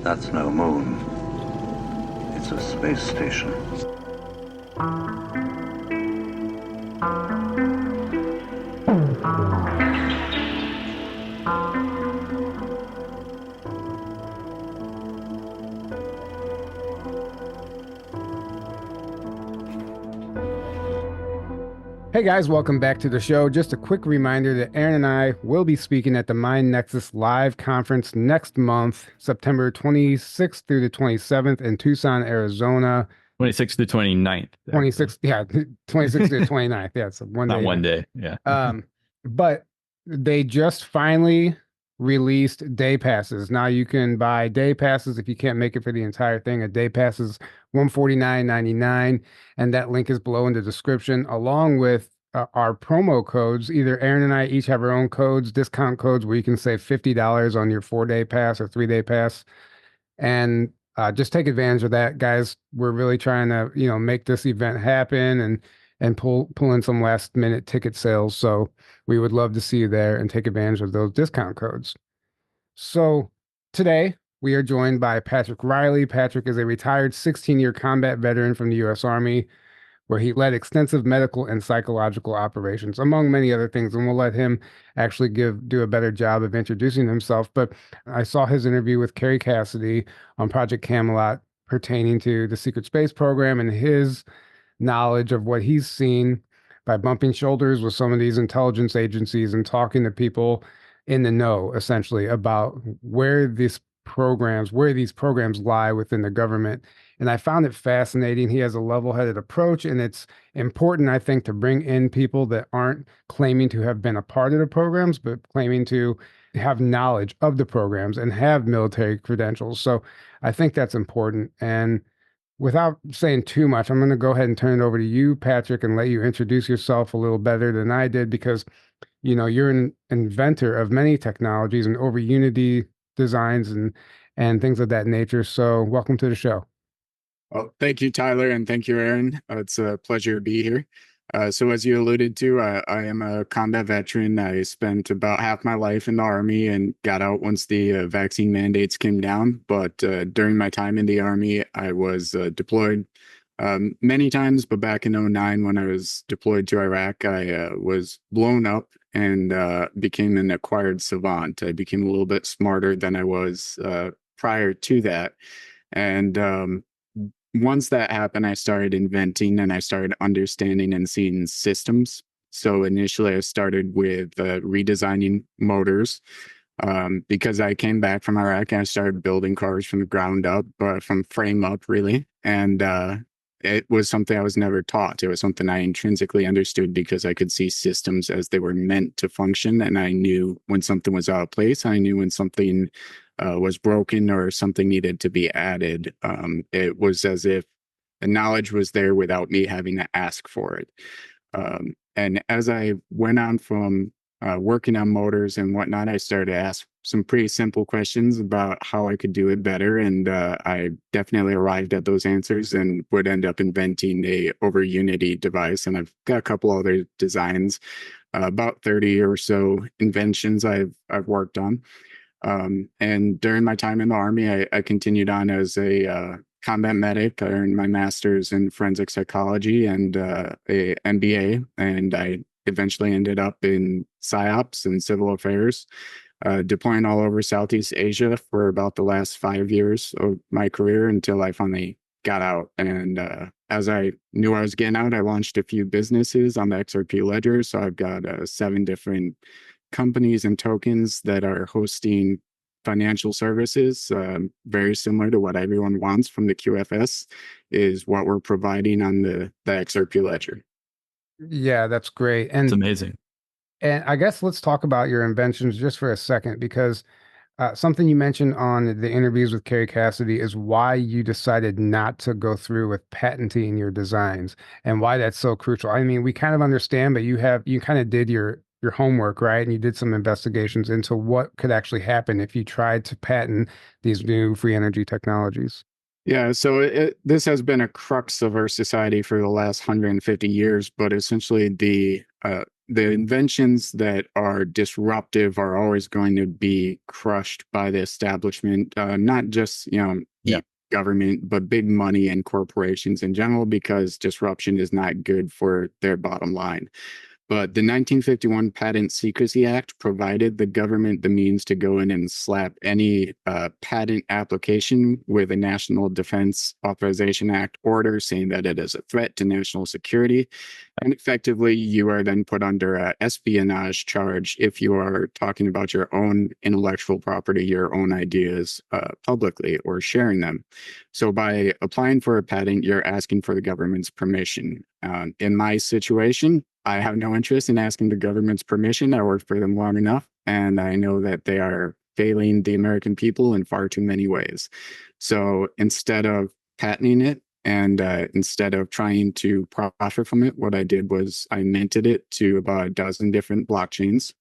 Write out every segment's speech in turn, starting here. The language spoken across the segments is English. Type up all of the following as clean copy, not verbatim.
That's no moon. It's a space station. Hey guys, welcome back to the show. Just a quick reminder that Aaron and I will be speaking at the Mind Nexus Live Conference next month, September 26th through the 27th in Tucson, Arizona. 26th to 29th. 26th, yeah, 26th to 29th. Yeah, it's one day. Not one day, yeah. But they just finally released day passes. Now you can buy day passes if you can't make it for the entire thing. A day pass is $149.99, and that link is below in the description, along with our promo codes. Either Aaron and I each have our own codes, discount codes, where you can save $50 on your 4-day pass or 3-day pass. And just take advantage of that, guys. We're really trying to, make this event happen and pull in some last minute ticket sales. So we would love to see you there and take advantage of those discount codes. So today we are joined by Patrick Riley. Patrick is a retired 16-year combat veteran from the U.S. Army, where he led extensive medical and psychological operations, among many other things. And we'll let him actually do a better job of introducing himself. But I saw his interview with Carrie Cassidy on Project Camelot pertaining to the secret space program and his knowledge of what he's seen by bumping shoulders with some of these intelligence agencies and talking to people in the know, essentially, about where these programs lie within the government. And I found it fascinating. He has a level-headed approach, and it's important, I think, to bring in people that aren't claiming to have been a part of the programs, but claiming to have knowledge of the programs and have military credentials. So I think that's important. And without saying too much, I'm going to go ahead and turn it over to you, Patrick, and let you introduce yourself a little better than I did, because, you're an inventor of many technologies and over Unity designs and things of that nature. So welcome to the show. Well, thank you, Tyler, and thank you, Aaron. It's a pleasure to be here. So as you alluded to, I am a combat veteran. I spent about half my life in the Army and got out once the vaccine mandates came down. But during my time in the Army, I was deployed many times. But back in 2009, when I was deployed to Iraq, I was blown up and became an acquired savant. I became a little bit smarter than I was prior to that. And once that happened, I started inventing and I started understanding and seeing systems. So initially I started with redesigning motors because I came back from Iraq and I started building cars from the ground up, from frame up really. And it was something I was never taught. It was something I intrinsically understood because I could see systems as they were meant to function. And I knew when something was out of place. I knew when something was broken or something needed to be added. It was as if the knowledge was there without me having to ask for it. And as I went on from working on motors and whatnot, I started to ask some pretty simple questions about how I could do it better. And I definitely arrived at those answers and would end up inventing a over Unity device. And I've got a couple other designs, about 30 or so inventions I've worked on. And during my time in the Army, I continued on as a combat medic. I earned my master's in forensic psychology and a MBA, and I eventually ended up in PsyOps and civil affairs, deploying all over Southeast Asia for about the last 5 years of my career until I finally got out. And as I knew I was getting out, I launched a few businesses on the XRP ledger. So I've got 7 different companies and tokens that are hosting financial services, very similar to what everyone wants from the QFS, is what we're providing on the XRP ledger. Yeah, that's great. And it's amazing. And I guess let's talk about your inventions just for a second, because something you mentioned on the interviews with Carrie Cassidy is why you decided not to go through with patenting your designs and why that's so crucial. I mean, we kind of understand, but you kind of did your homework, right? And you did some investigations into what could actually happen if you tried to patent these new free energy technologies. Yeah, so this has been a crux of our society for the last 150 years, but essentially the the inventions that are disruptive are always going to be crushed by the establishment, not just, Yeah. government, but big money and corporations in general, because disruption is not good for their bottom line. But the 1951 Patent Secrecy Act provided the government the means to go in and slap any patent application with a National Defense Authorization Act order saying that it is a threat to national security. And effectively, you are then put under an espionage charge if you are talking about your own intellectual property, your own ideas publicly, or sharing them. So by applying for a patent, you're asking for the government's permission. In my situation, I have no interest in asking the government's permission. I worked for them long enough, and I know that they are failing the American people in far too many ways. So instead of patenting it, and instead of trying to profit from it, what I did was I minted it to about a dozen different blockchains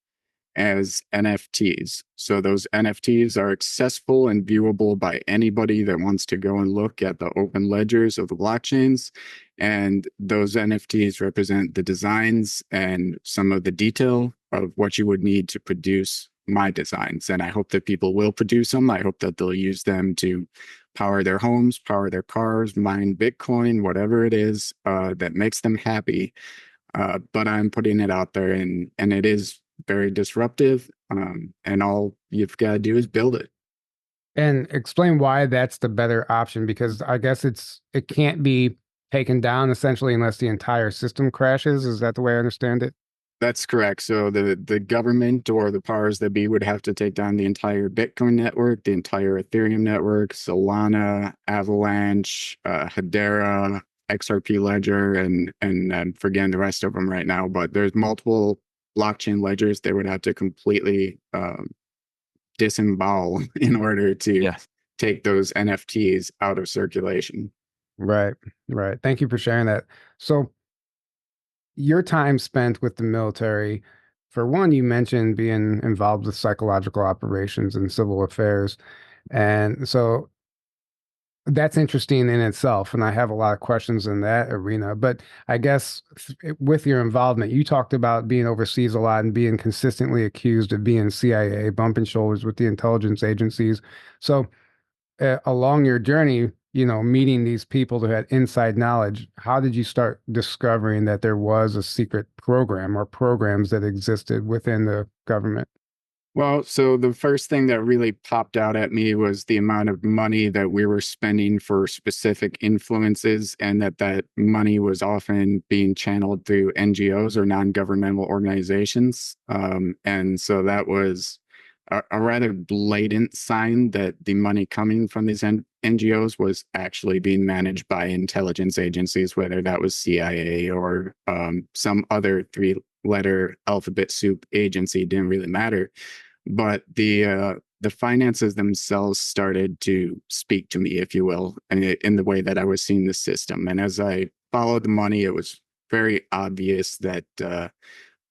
as NFTs. So those NFTs are accessible and viewable by anybody that wants to go and look at the open ledgers of the blockchains. And those NFTs represent the designs and some of the detail of what you would need to produce my designs. And I hope that people will produce them. I hope that they'll use them to power their homes, power their cars, mine Bitcoin, whatever it is that makes them happy. But I'm putting it out there, and it is very disruptive. And all you've got to do is build it. And explain why that's the better option, because I guess it can't be taken down essentially unless the entire system crashes. Is that the way I understand it? That's correct. So the government or the powers that be would have to take down the entire Bitcoin network, the entire Ethereum network, Solana, Avalanche, Hedera, XRP Ledger, and I'm forgetting the rest of them right now. But there's multiple blockchain ledgers they would have to completely disembowel in order to take those NFTs out of circulation. Right. Thank you for sharing that. So your time spent with the military, for one, you mentioned being involved with psychological operations and civil affairs. And so that's interesting in itself. And I have a lot of questions in that arena. But I guess with your involvement, you talked about being overseas a lot and being consistently accused of being CIA, bumping shoulders with the intelligence agencies. So along your journey, meeting these people who had inside knowledge, how did you start discovering that there was a secret program or programs that existed within the government? Well, so the first thing that really popped out at me was the amount of money that we were spending for specific influences, and that money was often being channeled through NGOs or non-governmental organizations. And so that was a rather blatant sign that the money coming from these NGOs was actually being managed by intelligence agencies, whether that was CIA or some other three-letter alphabet soup agency, didn't really matter. But the finances themselves started to speak to me, if you will, in the way that I was seeing the system. And as I followed the money, it was very obvious that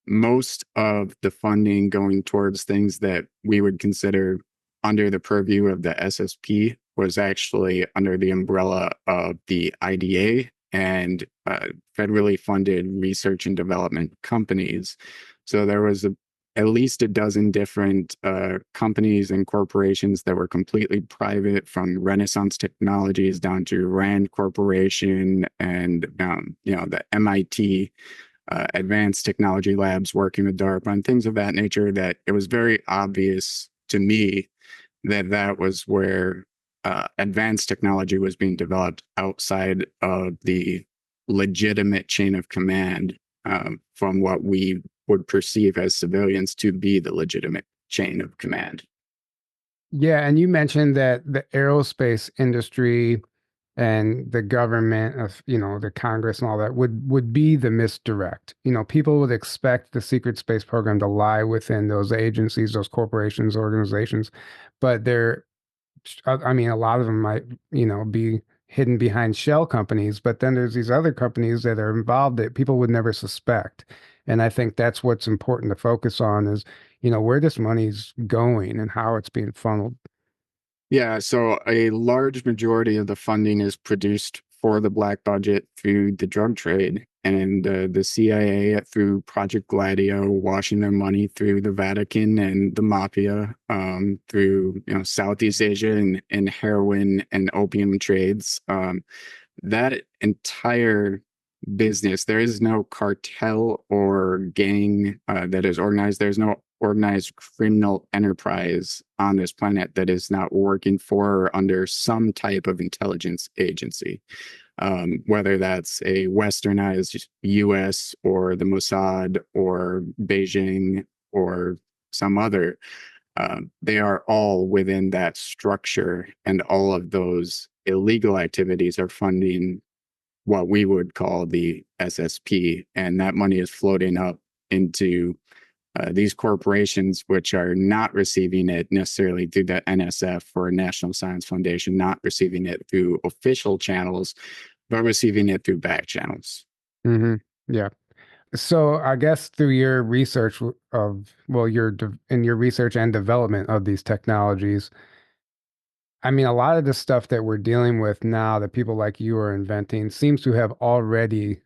most of the funding going towards things that we would consider under the purview of the SSP was actually under the umbrella of the IDA and federally funded research and development companies. So there was at least a dozen different companies and corporations that were completely private, from Renaissance Technologies down to Rand Corporation and the MIT Advanced Technology Labs working with DARPA and things of that nature, that it was very obvious to me that was where advanced technology was being developed outside of the legitimate chain of command from what we would perceive as civilians to be the legitimate chain of command. Yeah, and you mentioned that the aerospace industry and the government of, the Congress and all that would be the misdirect. People would expect the secret space program to lie within those agencies, those corporations, organizations, but a lot of them might, be hidden behind shell companies, but then there's these other companies that are involved that people would never suspect. And I think that's what's important to focus on is, where this money's going and how it's being funneled. Yeah, so a large majority of the funding is produced for the black budget through the drug trade, and the CIA through Project Gladio washing their money through the Vatican and the mafia, through Southeast Asia and heroin and opium trades. That entire business, there is no cartel or gang that is organized. There's no organized criminal enterprise on this planet that is not working for or under some type of intelligence agency, whether that's a westernized US or the Mossad or Beijing or some other. They are all within that structure, and all of those illegal activities are funding what we would call the SSP, and that money is floating up into these corporations, which are not receiving it necessarily through the NSF or National Science Foundation, not receiving it through official channels, but receiving it through back channels. Mm-hmm. Yeah. So I guess through your research in your research and development of these technologies, I mean, a lot of the stuff that we're dealing with now that people like you are inventing seems to have already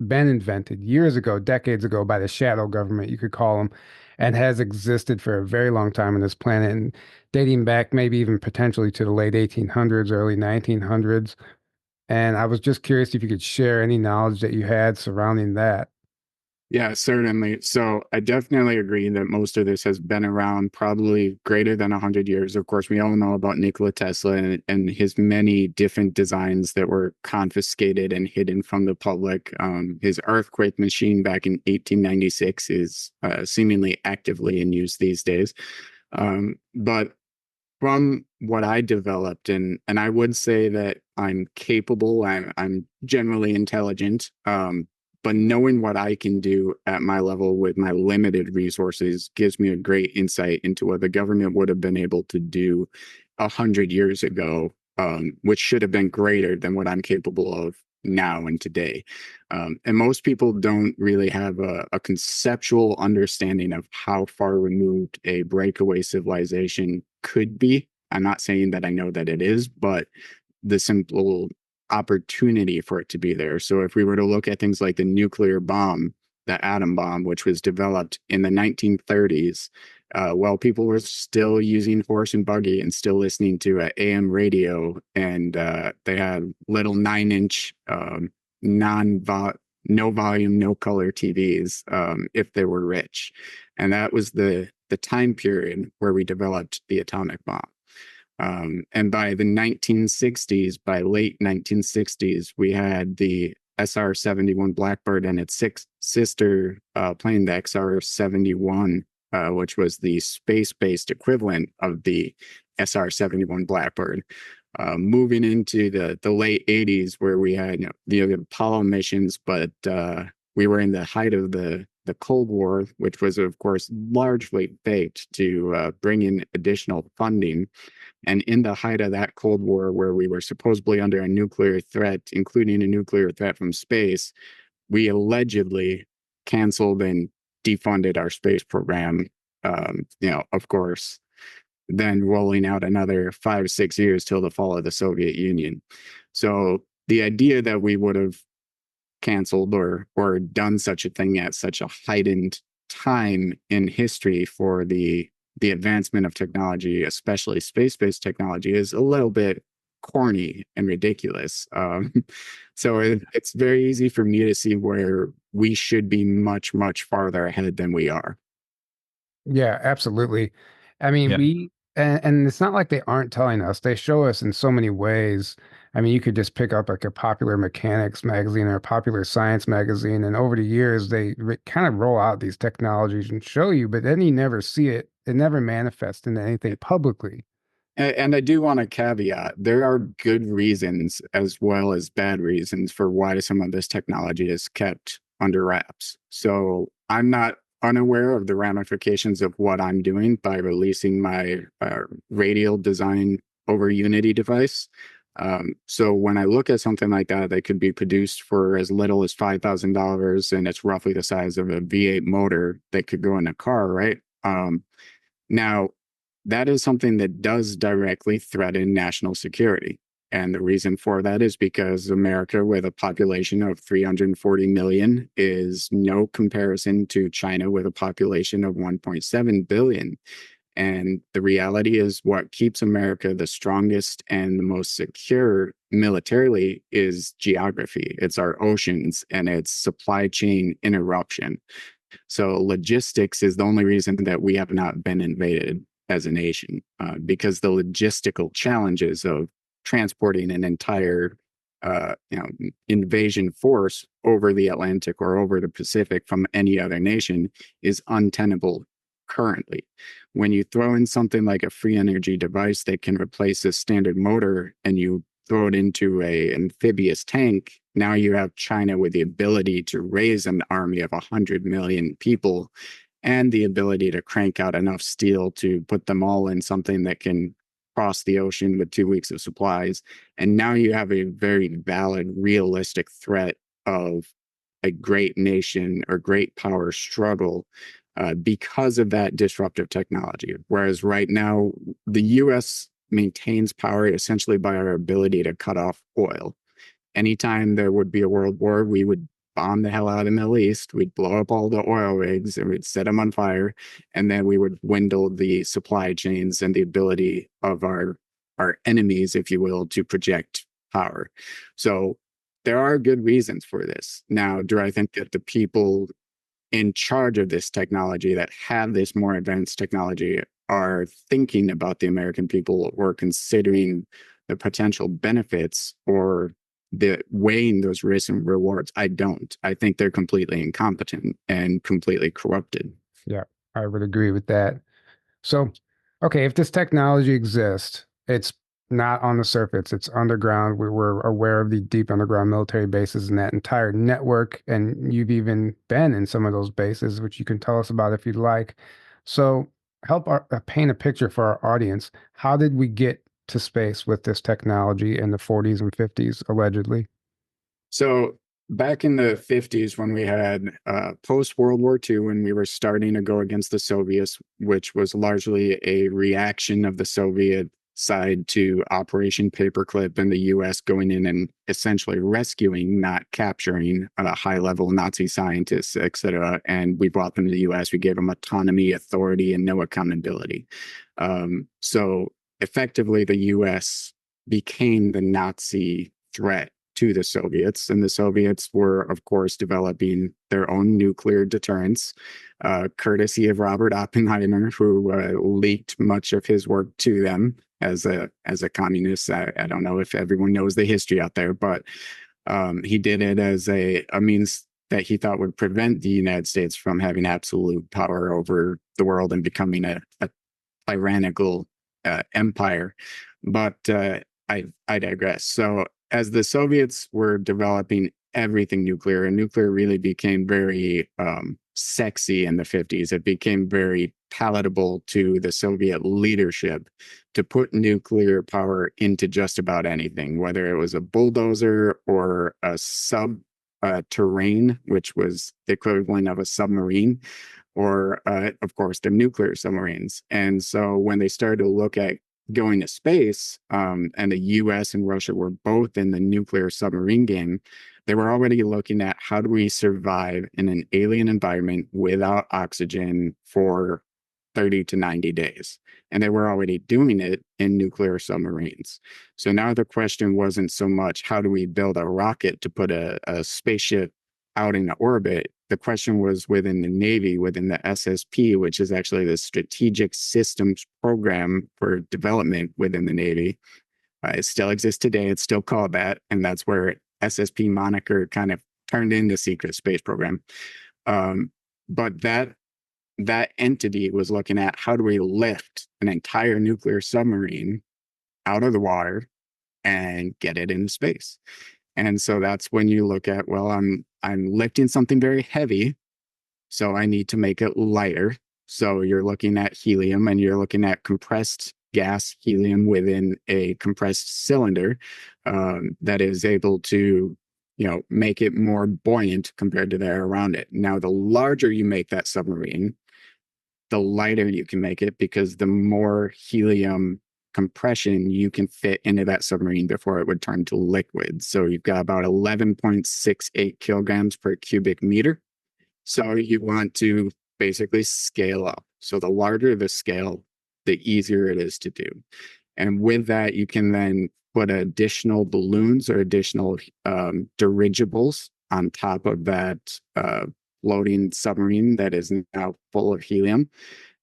been invented years ago, decades ago, by the shadow government, you could call them, and has existed for a very long time on this planet, and dating back maybe even potentially to the late 1800s, early 1900s. And I was just curious if you could share any knowledge that you had surrounding that. Yeah, certainly. So I definitely agree that most of this has been around probably greater than 100 years. Of course, we all know about Nikola Tesla and his many different designs that were confiscated and hidden from the public. His earthquake machine back in 1896 is seemingly actively in use these days. But from what I developed, and I would say that I'm capable, I'm generally intelligent, but knowing what I can do at my level with my limited resources gives me a great insight into what the government would have been able to do 100 years ago, which should have been greater than what I'm capable of now and today. And most people don't really have a conceptual understanding of how far removed a breakaway civilization could be. I'm not saying that I know that it is, but the simple opportunity for it to be there. So if we were to look at things like the nuclear bomb, the atom bomb, which was developed in the 1930s, while people were still using horse and buggy and still listening to AM radio, and they had little 9-inch no volume, no color TVs if they were rich. And that was the time period where we developed the atomic bomb. And by the 1960s, by late 1960s, we had the SR-71 Blackbird and its sister plane, the XR-71, which was the space-based equivalent of the SR-71 Blackbird. Moving into the late 80s, where we had the Apollo missions, but we were in the height of the Cold War, which was, of course, largely faked to bring in additional funding. And in the height of that Cold War, where we were supposedly under a nuclear threat, including a nuclear threat from space, we allegedly canceled and defunded our space program. Of course, then rolling out another 5 or 6 years till the fall of the Soviet Union. So the idea that we would have canceled or done such a thing at such a heightened time in history for the advancement of technology, especially space-based technology, is a little bit corny and ridiculous. So it's very easy for me to see where we should be much, much farther ahead than we are. Yeah, absolutely. I mean, Yeah. and it's not like they aren't telling us. They show us in so many ways. I mean, you could just pick up like a popular mechanics magazine or a popular science magazine, and over the years, they kind of roll out these technologies and show you, but then you never see it. It never manifests into anything publicly. And I do want to caveat, there are good reasons as well as bad reasons for why some of this technology is kept under wraps. So I'm not unaware of the ramifications of what I'm doing by releasing my radial design over Unity device. So when I look at something like that could be produced for as little as $5,000, and it's roughly the size of a V8 motor that could go in a car, right? Now, that is something that does directly threaten national security. And the reason for that is because America, with a population of 340 million, is no comparison to China with a population of 1.7 billion. And the reality is what keeps America the strongest and the most secure militarily is geography. It's our oceans and it's supply chain interruption. So logistics is the only reason that we have not been invaded as a nation, because the logistical challenges of transporting an entire invasion force over the Atlantic or over the Pacific from any other nation is untenable currently. When you throw in something like a free energy device that can replace a standard motor and you throw it into a amphibious tank, now you have China with the ability to raise an army of 100 million people and the ability to crank out enough steel to put them all in something that can cross the ocean with 2 weeks of supplies. And now you have a very valid, realistic threat of a great nation or great power struggle because of that disruptive technology. Whereas right now, the US maintains power essentially by our ability to cut off oil. Anytime there would be a world war, we would bomb the hell out of the Middle East. We'd blow up all the oil rigs and we'd set them on fire. And then we would dwindle the supply chains and the ability of our enemies, if you will, to project power. So there are good reasons for this. Now, do I think that the people in charge of this technology that have this more advanced technology are thinking about the American people or considering the potential benefits or the weighing those risks and rewards? I don't. I think they're completely incompetent and completely corrupted. Yeah, I would agree with that. So, okay, if this technology exists, it's not on the surface, it's underground. We're aware of the deep underground military bases and that entire network. And you've even been in some of those bases, which you can tell us about if you'd like. So help paint a picture for our audience. How did we get to space with this technology in the 40s and 50s, allegedly? So back in the 50s, when we had post-World War II, when we were starting to go against the Soviets, which was largely a reaction of the Soviet side to Operation Paperclip and the US going in and essentially rescuing, not capturing, high-level Nazi scientists, etc. And we brought them to the US. We gave them autonomy, authority, and no accountability. So effectively, the US became the Nazi threat to the Soviets, and the Soviets were, of course, developing their own nuclear deterrence, courtesy of Robert Oppenheimer, who leaked much of his work to them as a communist. I don't know if everyone knows the history out there, but he did it as a means that he thought would prevent the United States from having absolute power over the world and becoming a tyrannical empire. But I digress. So as the Soviets were developing everything nuclear, and nuclear really became very sexy in the 50s, it became very palatable to the Soviet leadership to put nuclear power into just about anything, whether it was a bulldozer or a subterranean, which was the equivalent of a submarine, or of course the nuclear submarines. And so when they started to look at going to space, and the US and Russia were both in the nuclear submarine game, they were already looking at how do we survive in an alien environment without oxygen for 30 to 90 days. And they were already doing it in nuclear submarines. So now the question wasn't so much how do we build a rocket to put a spaceship out in orbit. The question was within the Navy, within the SSP, which is actually the Strategic Systems Program for Development within the Navy. It still exists today. It's still called that. And that's where SSP moniker kind of turned into Secret Space Program. But that entity was looking at how do we lift an entire nuclear submarine out of the water and get it into space. And so that's when you look at, well, I'm lifting something very heavy, so I need to make it lighter. So you're looking at helium, and you're looking at compressed gas helium within a compressed cylinder that is able to, make it more buoyant compared to the air around it. Now, the larger you make that submarine, the lighter you can make it, because the more helium compression you can fit into that submarine before it would turn to liquid. So you've got about 11.68 kilograms per cubic meter. So you want to basically scale up. So the larger the scale, the easier it is to do. And with that, you can then put additional balloons or additional dirigibles on top of that floating submarine that is now full of helium.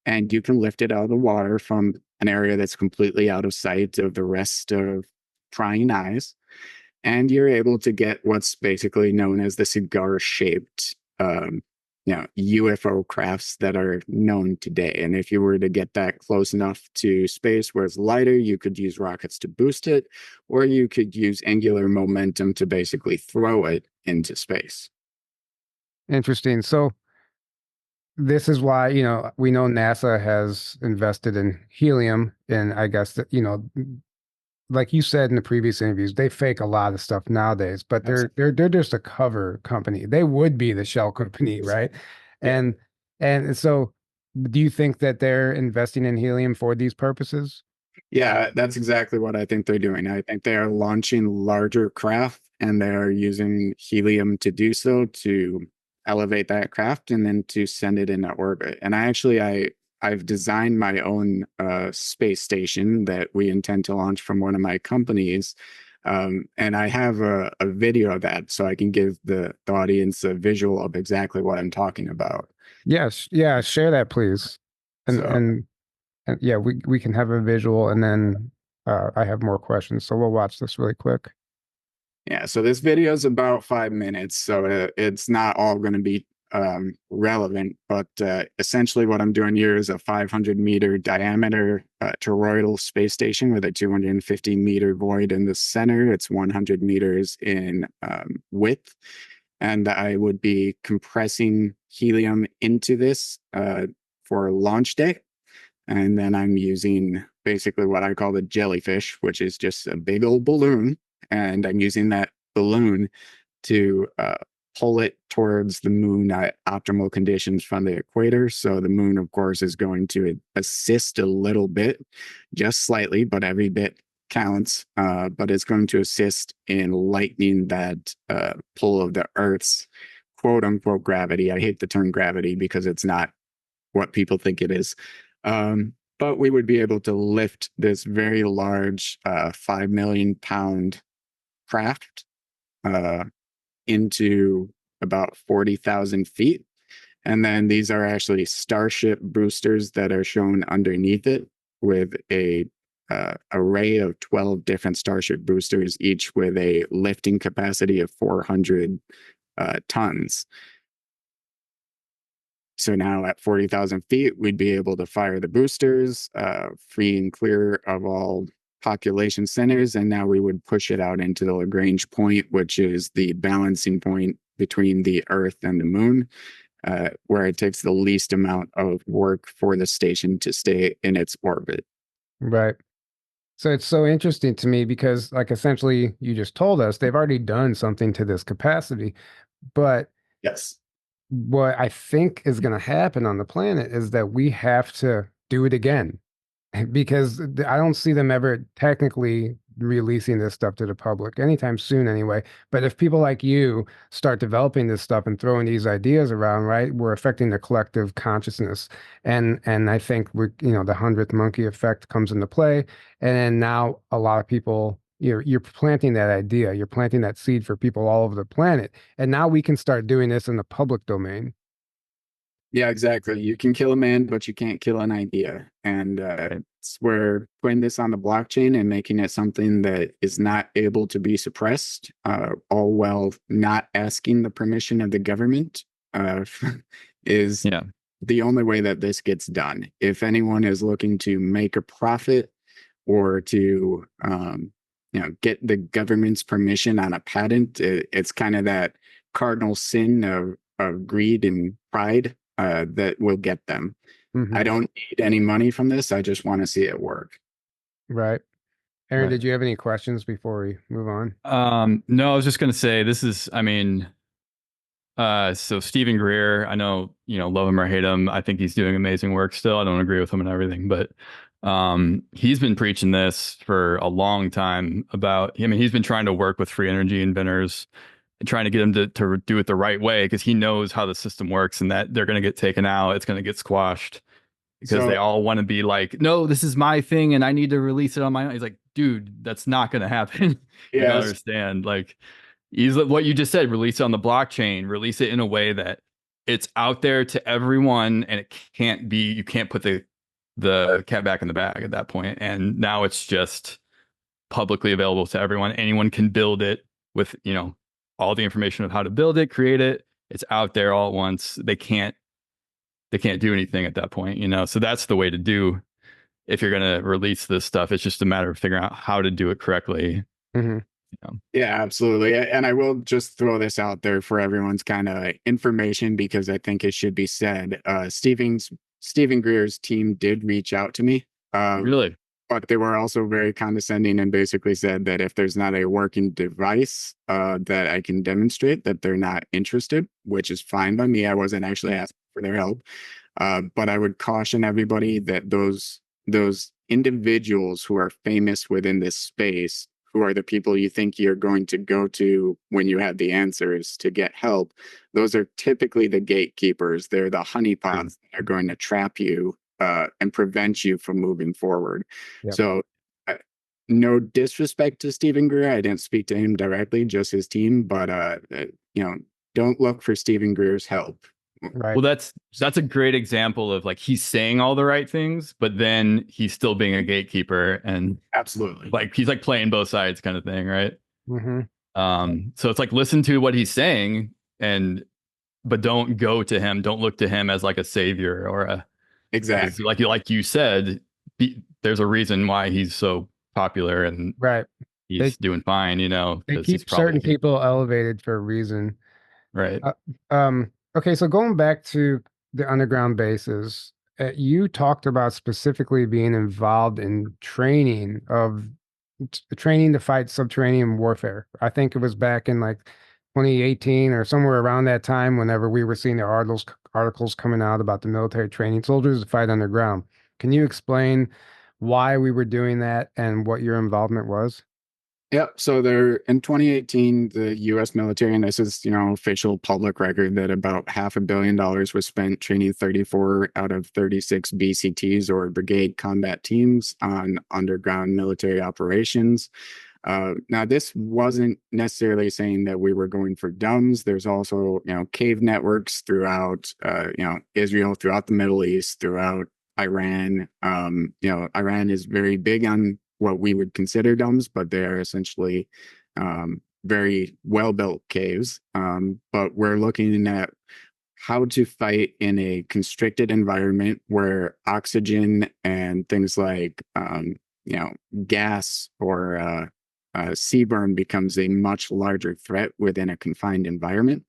And you can lift it out of the water from an area that's completely out of sight of the rest of prying eyes. And you're able to get what's basically known as the cigar-shaped UFO crafts that are known today. And if you were to get that close enough to space where it's lighter, you could use rockets to boost it, or you could use angular momentum to basically throw it into space. Interesting. So this is why, we know NASA has invested in helium, and I guess that, like you said in the previous interviews, they fake a lot of stuff nowadays, but they're just a cover company. They would be the shell company, right? Yeah. And so do you think that they're investing in helium for these purposes? Yeah, that's exactly what I think they're doing. I think they are launching larger craft, and they are using helium to do so, to elevate that craft and then to send it into orbit. And I've designed my own space station that we intend to launch from one of my companies. And I have a video of that, so I can give the audience a visual of exactly what I'm talking about. Yes. Yeah. Share that, please. And yeah, we can have a visual, and then I have more questions. So we'll watch this really quick. Yeah, so this video is about 5 minutes, so it's not all going to be relevant, but essentially what I'm doing here is a 500-meter diameter toroidal space station with a 250-meter void in the center. It's 100 meters in width, and I would be compressing helium into this for launch day. And then I'm using basically what I call the jellyfish, which is just a big old balloon. And I'm using that balloon to pull it towards the moon at optimal conditions from the equator. So the moon, of course, is going to assist a little bit, just slightly, but every bit counts. But it's going to assist in lightening that pull of the Earth's quote unquote gravity. I hate the term gravity because it's not what people think it is. But we would be able to lift this very large 5 million pound craft into about 40,000 feet. And then these are actually Starship boosters that are shown underneath it, with a array of 12 different Starship boosters, each with a lifting capacity of 400 tons. So now at 40,000 feet, we'd be able to fire the boosters, free and clear of all population centers. And now we would push it out into the Lagrange point, which is the balancing point between the Earth and the moon, where it takes the least amount of work for the station to stay in its orbit. Right. So it's so interesting to me because, like, essentially you just told us they've already done something to this capacity, but Yes. what I think is going to happen on the planet is that we have to do it again, because I don't see them ever technically releasing this stuff to the public anytime soon anyway. But if people like you start developing this stuff and throwing these ideas around, right, we're affecting the collective consciousness. And I think the 100th monkey effect comes into play. And then now a lot of people, you're planting that idea, you're planting that seed for people all over the planet. And now we can start doing this in the public domain. Yeah, exactly. You can kill a man, but you can't kill an idea. And we're putting this on the blockchain and making it something that is not able to be suppressed, all while not asking the permission of the government, is the only way that this gets done. If anyone is looking to make a profit or to get the government's permission on a patent, it's kind of that cardinal sin of greed and pride that will get them. Mm-hmm. I don't need any money from this. I just want to see it work. Right. Aaron, Right. did you have any questions before we move on? No, I was just going to say, so Stephen Greer, I know, love him or hate him. I think he's doing amazing work still. I don't agree with him and everything, but He's been preaching this for a long time about, I mean, he's been trying to work with free energy inventors and trying to get them to do it the right way, because he knows how the system works and that they're going to get taken out. It's going to get squashed because they all want to be like, no, this is my thing and I need to release it on my own. He's like, dude, that's not going to happen. You Yeah, don't understand. Like, what you just said, release it on the blockchain, release it in a way that it's out there to everyone, and it can't be, you can't put the cat back in the bag at that point. And now it's just publicly available to everyone. Anyone can build it with, all the information of how to build it, create it. It's out there all at once. They can't do anything at that point, So that's the way to do if you're going to release this stuff. It's just a matter of figuring out how to do it correctly. Mm-hmm. Yeah, absolutely. And I will just throw this out there for everyone's kind of information, because I think it should be said. Stephen Greer's team did reach out to me. Really? But they were also very condescending and basically said that if there's not a working device that I can demonstrate, that they're not interested, which is fine by me. I wasn't actually asking for their help. But I would caution everybody that those individuals who are famous within this space, who are the people you think you're going to go to when you have the answers to get help, those are typically the gatekeepers. They're the honeypots that are going to trap you and prevent you from moving forward. Yep. So no disrespect to Stephen Greer. I didn't speak to him directly, just his team, but don't look for Stephen Greer's help. Right. Well, that's a great example of, like, he's saying all the right things, but then he's still being a gatekeeper, and Absolutely, like he's like playing both sides kind of thing, right? Mm-hmm. So it's like, listen to what he's saying, but don't go to him. Don't look to him as like a savior or exactly. Like you said, there's a reason why he's so popular and Right. he's doing fine, They 'cause keep he's probably certain people elevated for a reason. right. Okay, so going back to the underground bases, you talked about specifically being involved in training to fight subterranean warfare. I think it was back in like 2018 or somewhere around that time, whenever we were seeing the articles coming out about the military training soldiers to fight underground. Can you explain why we were doing that and what your involvement was? Yep. So there in 2018, the U.S. military, and this is, official public record, that about $500 million was spent training 34 out of 36 BCTs, or brigade combat teams, on underground military operations. Now, this wasn't necessarily saying that we were going for dumps. There's also, cave networks throughout, Israel, throughout the Middle East, throughout Iran. Iran is very big on what we would consider dumps, but they are essentially very well-built caves. But we're looking at how to fight in a constricted environment where oxygen and things like, gas or seaburn becomes a much larger threat within a confined environment.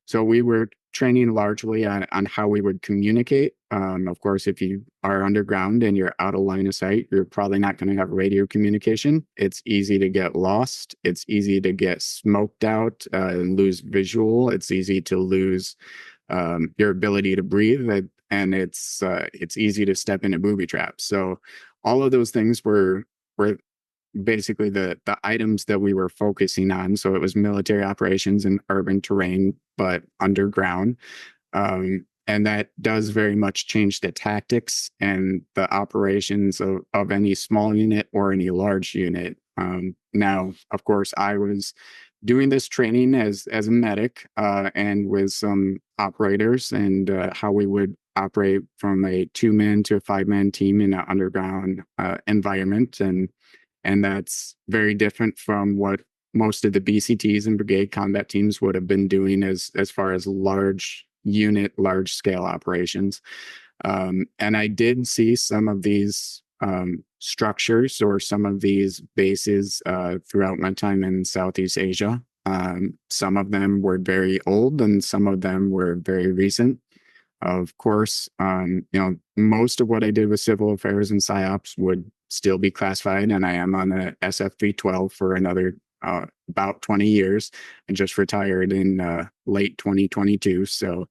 So we were training largely on how we would communicate. Of course, if you are underground and you're out of line of sight, you're probably not going to have radio communication. It's easy to get lost. It's easy to get smoked out and lose visual. It's easy to lose your ability to breathe, and it's easy to step into booby traps. So all of those things were basically the items that we were focusing on. So it was military operations in urban terrain, but underground. And that does very much change the tactics and the operations of any small unit or any large unit. Now, of course, I was doing this training as a medic and with some operators, and how we would operate from a 2-man to a 5-man team in an underground environment. And that's very different from what most of the BCTs and brigade combat teams would have been doing as far as large unit, large scale operations. And I did see some of these structures or some of these bases throughout my time in Southeast Asia. Some of them were very old and some of them were very recent. Of course, most of what I did with civil affairs and PSYOPs would still be classified, and I am on a SF-312 for another about 20 years, and just retired in late 2022. So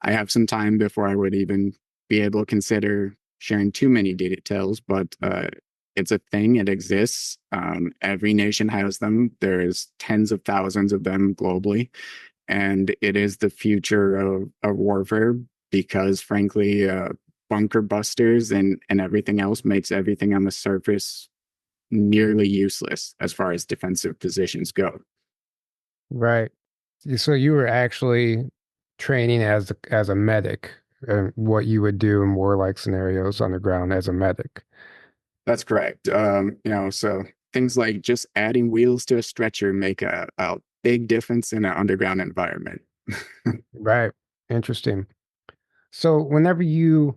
I have some time before I would even be able to consider sharing too many details, but it's a thing. It exists. Every nation has them. There's tens of thousands of them globally, and it is the future of warfare because, frankly, bunker busters and everything else makes everything on the surface nearly useless as far as defensive positions go. Right. So you were actually training as a medic, what you would do in warlike scenarios on the ground as a medic. That's correct. So things like just adding wheels to a stretcher make a big difference in an underground environment. Right. Interesting. So whenever in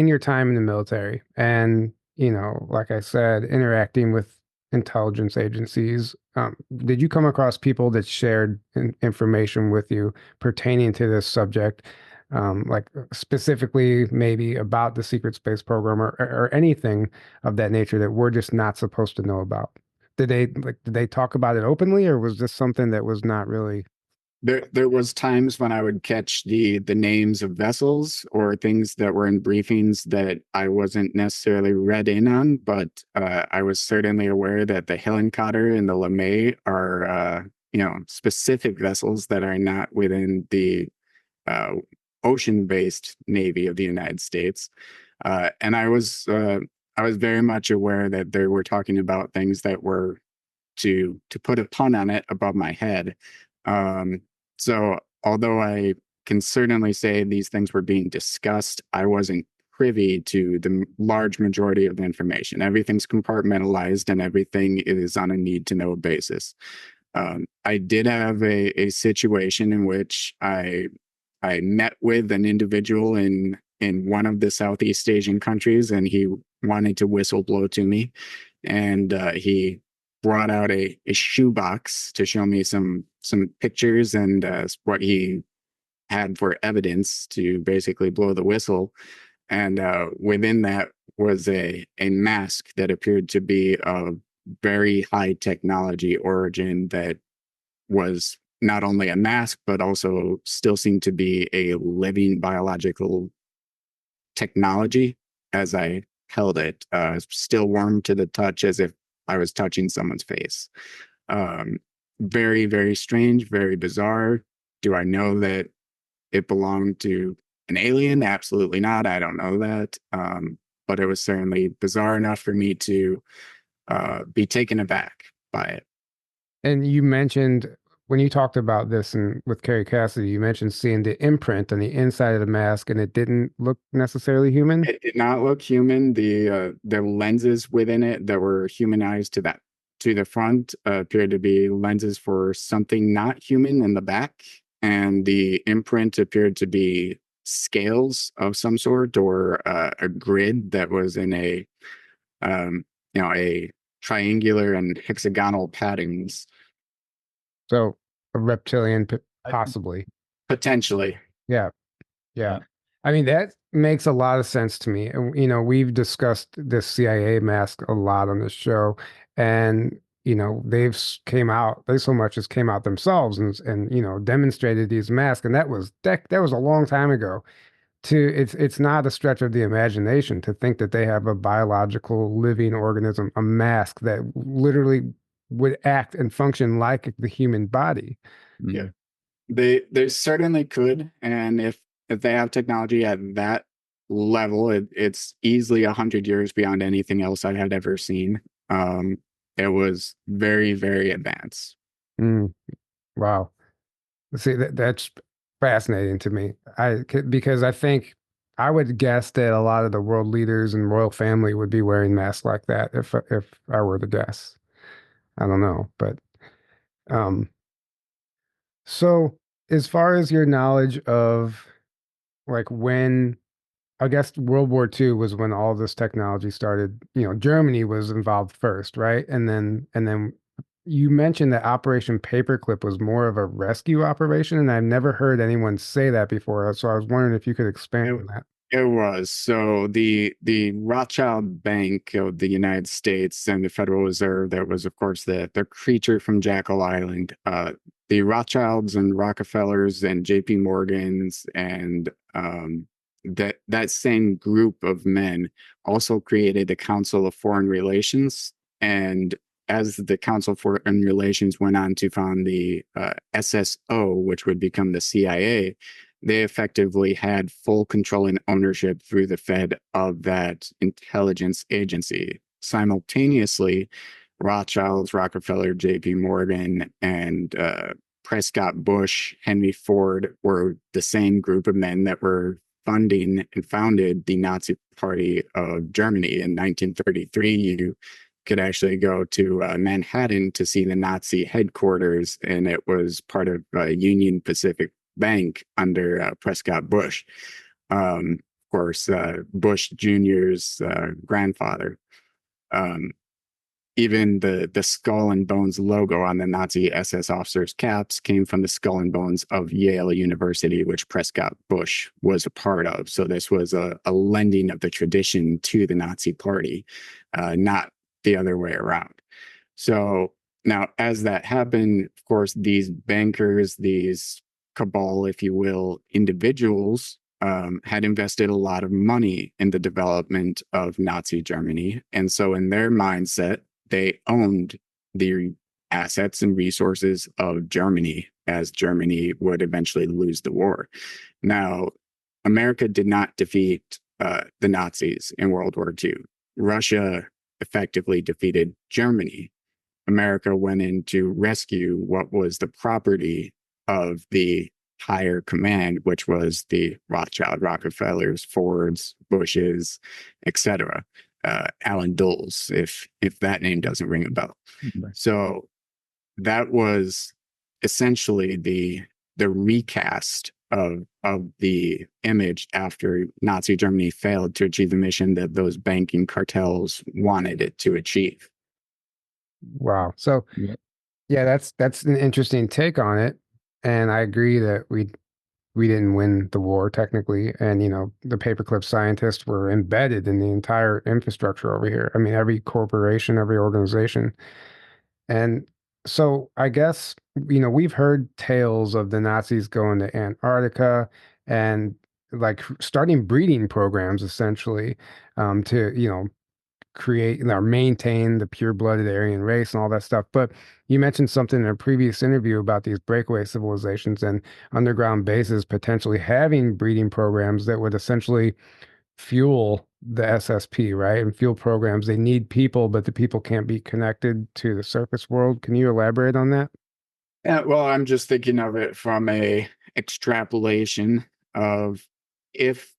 your time in the military and, like I said, interacting with intelligence agencies, did you come across people that shared information with you pertaining to this subject, like specifically maybe about the secret space program or anything of that nature that we're just not supposed to know about? Did they talk about it openly, or was this something that was not really? There was times when I would catch the names of vessels or things that were in briefings that I wasn't necessarily read in on, but I was certainly aware that the Helencotter and the LeMay are specific vessels that are not within the ocean-based Navy of the United States, and I was very much aware that they were talking about things that were, to put a pun on it, above my head. So although I can certainly say these things were being discussed, I wasn't privy to the large majority of the information. Everything's compartmentalized and everything is on a need to know basis. I did have a situation in which I met with an individual in one of the Southeast Asian countries, and he wanted to whistleblow to me, and he brought out a shoebox to show me some pictures and what he had for evidence to basically blow the whistle. And within that was a mask that appeared to be of very high technology origin that was not only a mask, but also still seemed to be a living biological technology as I held it, still warm to the touch as if I was touching someone's face. Very, very strange, very bizarre. Do I know that it belonged to an alien? Absolutely not. I don't know that. But it was certainly bizarre enough for me to be taken aback by it. And you mentioned when you talked about this and with Carrie Cassidy, you mentioned seeing the imprint on the inside of the mask, and it didn't look necessarily human. It did not look human. The lenses within it that were humanized to the front appeared to be lenses for something not human in the back, and the imprint appeared to be scales of some sort or a grid that was in a triangular and hexagonal patterns. So a reptilian, possibly. Potentially. Yeah. I mean, that makes a lot of sense to me. And, we've discussed this CIA mask a lot on this show, and, they so much as came out themselves and demonstrated these masks. And that was a long time ago. It's not a stretch of the imagination to think that they have a biological living organism, a mask that literally would act and function like the human body. Yeah, they certainly could, and if they have technology at that level, it's easily 100 years beyond anything else I had ever seen. It was very, very advanced. Wow. See, that's fascinating to me. Because I think I would guess that a lot of the world leaders and royal family would be wearing masks like that if I were to guess. I don't know, but so as far as your knowledge of like when, I guess World War II was when all this technology started, Germany was involved first, right? And then you mentioned that Operation Paperclip was more of a rescue operation, and I've never heard anyone say that before. So I was wondering if you could expand on that. It was. So the Rothschild Bank of the United States and the Federal Reserve, that was, of course, the creature from Jekyll Island. The Rothschilds and Rockefellers and JP Morgans and that same group of men also created the Council of Foreign Relations. And as the Council of Foreign Relations went on to found the SSO, which would become the CIA, they effectively had full control and ownership through the Fed of that intelligence agency. Simultaneously, Rothschilds, Rockefeller, J.P. Morgan, and Prescott Bush, Henry Ford were the same group of men that were funding and founded the Nazi Party of Germany. In 1933, you could actually go to Manhattan to see the Nazi headquarters, and it was part of Union Pacific Bank under Prescott Bush. Of course, Bush Jr.'s grandfather. Even the skull and bones logo on the Nazi SS officers' caps came from the skull and bones of Yale University, which Prescott Bush was a part of. So this was a lending of the tradition to the Nazi Party, not the other way around. So now, as that happened, of course, these bankers, these cabal, if you will, individuals had invested a lot of money in the development of Nazi Germany. And so in their mindset, they owned the assets and resources of Germany, as Germany would eventually lose the war. Now, America did not defeat the Nazis in World War II. Russia effectively defeated Germany. America went in to rescue what was the property of the higher command, which was the Rothschild, Rockefellers, Fords, Bushes, etc. Alan Dulles, if that name doesn't ring a bell. Right. So that was essentially the recast of the image after Nazi Germany failed to achieve the mission that those banking cartels wanted it to achieve. Wow. So yeah, that's an interesting take on it. And I agree that we didn't win the war technically. And, you know, the paperclip scientists were embedded in the entire infrastructure over here. I mean, every corporation, every organization. And so I guess, you know, we've heard tales of the Nazis going to Antarctica and like starting breeding programs essentially to, you know, create or maintain the pure-blooded Aryan race and all that stuff. But you mentioned something in a previous interview about these breakaway civilizations and underground bases potentially having breeding programs that would essentially fuel the SSP, right? And fuel programs. They need people, but the people can't be connected to the surface world. Can you elaborate on that? Yeah, well, I'm just thinking of it from a extrapolation of if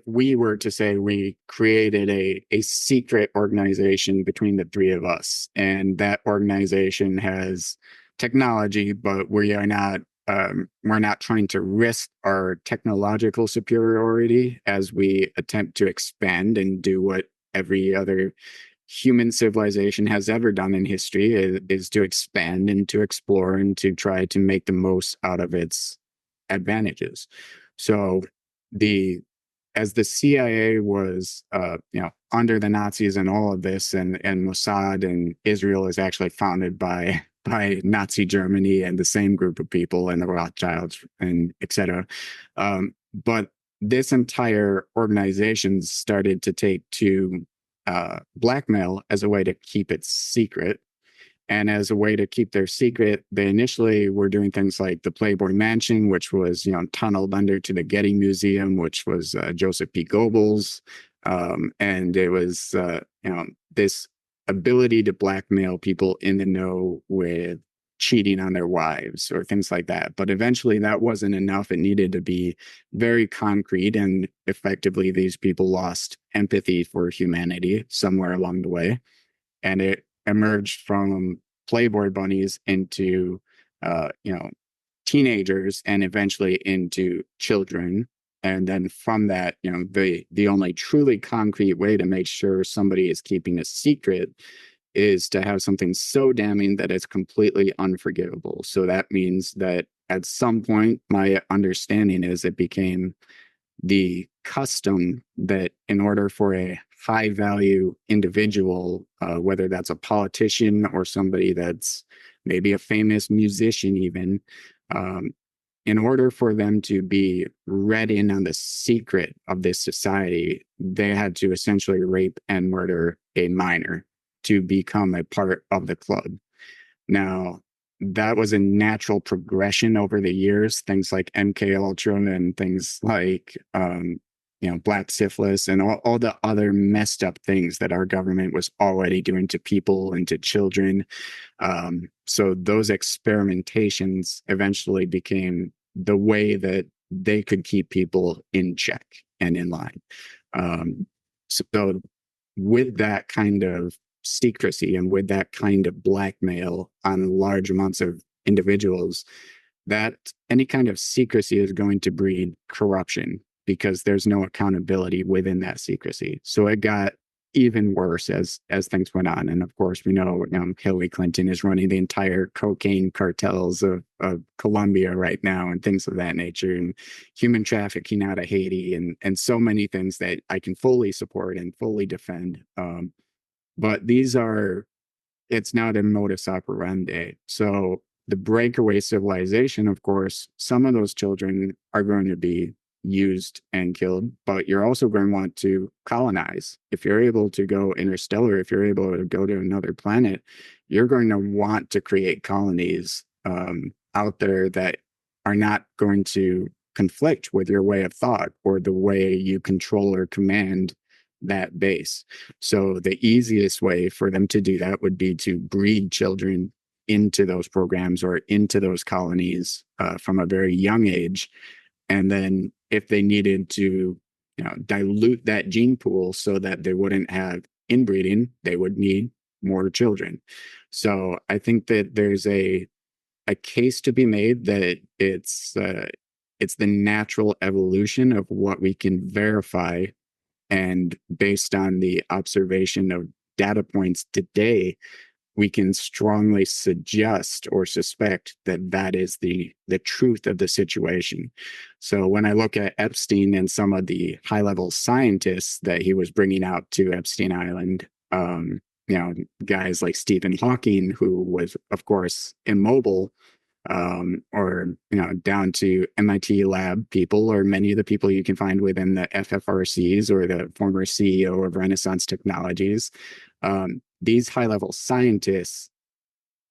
we were to say we created a secret organization between the three of us, and that organization has technology, but we're not trying to risk our technological superiority as we attempt to expand and do what every other human civilization has ever done in history is to expand and to explore and to try to make the most out of its advantages. So as the CIA was, under the Nazis and all of this, and Mossad and Israel is actually founded by Nazi Germany and the same group of people and the Rothschilds and etc. But this entire organization started to take to blackmail as a way to keep it secret. And as a way to keep their secret, they initially were doing things like the Playboy Mansion, which was, tunneled under to the Getty Museum, which was Joseph P. Goebbels. And it was, this ability to blackmail people in the know with cheating on their wives or things like that. But eventually that wasn't enough. It needed to be very concrete. And effectively, these people lost empathy for humanity somewhere along the way. And it emerged from Playboy bunnies into, teenagers and eventually into children. And then from that, the only truly concrete way to make sure somebody is keeping a secret is to have something so damning that it's completely unforgivable. So that means that at some point, my understanding is it became the custom that in order for a high value individual, whether that's a politician or somebody that's maybe a famous musician even, in order for them to be read in on the secret of this society, they had to essentially rape and murder a minor to become a part of the club. Now, that was a natural progression over the years. Things like MK Ultra and things like, black syphilis and all the other messed up things that our government was already doing to people and to children. So those experimentations eventually became the way that they could keep people in check and in line. So with that kind of secrecy and with that kind of blackmail on large amounts of individuals, that any kind of secrecy is going to breed corruption because there's no accountability within that secrecy. So it got even worse as things went on. And of course, we know Hillary Clinton is running the entire cocaine cartels of Colombia right now and things of that nature, and human trafficking out of Haiti and so many things that I can fully support and fully defend. But it's now the modus operandi. So the breakaway civilization, of course, some of those children are going to be used and killed, but you're also going to want to colonize. If you're able to go interstellar, if you're able to go to another planet, you're going to want to create colonies out there that are not going to conflict with your way of thought or the way you control or command that base. So the easiest way for them to do that would be to breed children into those programs or into those colonies from a very young age. And then if they needed to dilute that gene pool so that they wouldn't have inbreeding, they would need more children. So I think that there's a case to be made that it's the natural evolution of what we can verify. And based on the observation of data points today, we can strongly suggest or suspect that that is the truth of the situation. So when I look at Epstein and some of the high-level scientists that he was bringing out to Epstein Island, guys like Stephen Hawking, who was, of course, immobile, or down to MIT lab people, or many of the people you can find within the FFRCs or the former CEO of Renaissance Technologies. These high-level scientists,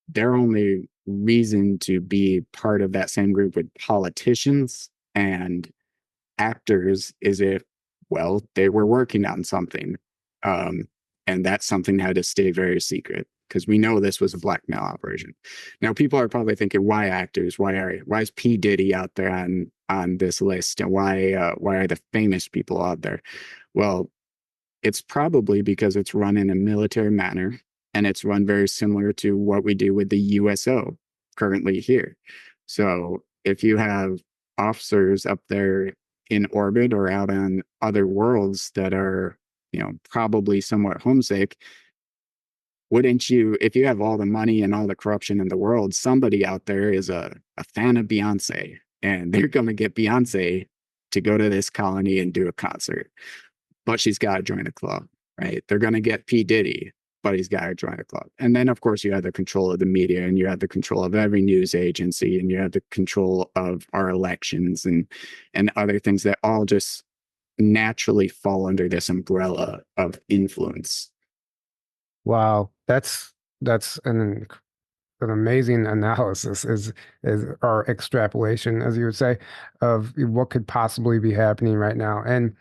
their only reason to be part of that same group with politicians and actors is if, well, they were working on something. And that something had to stay very secret, because we know this was a blackmail operation. Now, people are probably thinking, why actors? Why is P. Diddy out there on this list? And why are the famous people out there? Well, it's probably because it's run in a military manner, and it's run very similar to what we do with the USO currently here. So if you have officers up there in orbit or out on other worlds that are, probably somewhat homesick, wouldn't you, if you have all the money and all the corruption in the world, somebody out there is a fan of Beyonce, and they're going to get Beyonce to go to this colony and do a concert. But she's got to join a club, right? They're going to get P. Diddy, but he's got to join a club. And then, of course, you have the control of the media, and you have the control of every news agency, and you have the control of our elections and other things that all just naturally fall under this umbrella of influence. Wow, that's an amazing analysis is or extrapolation, as you would say, of what could possibly be happening right now. And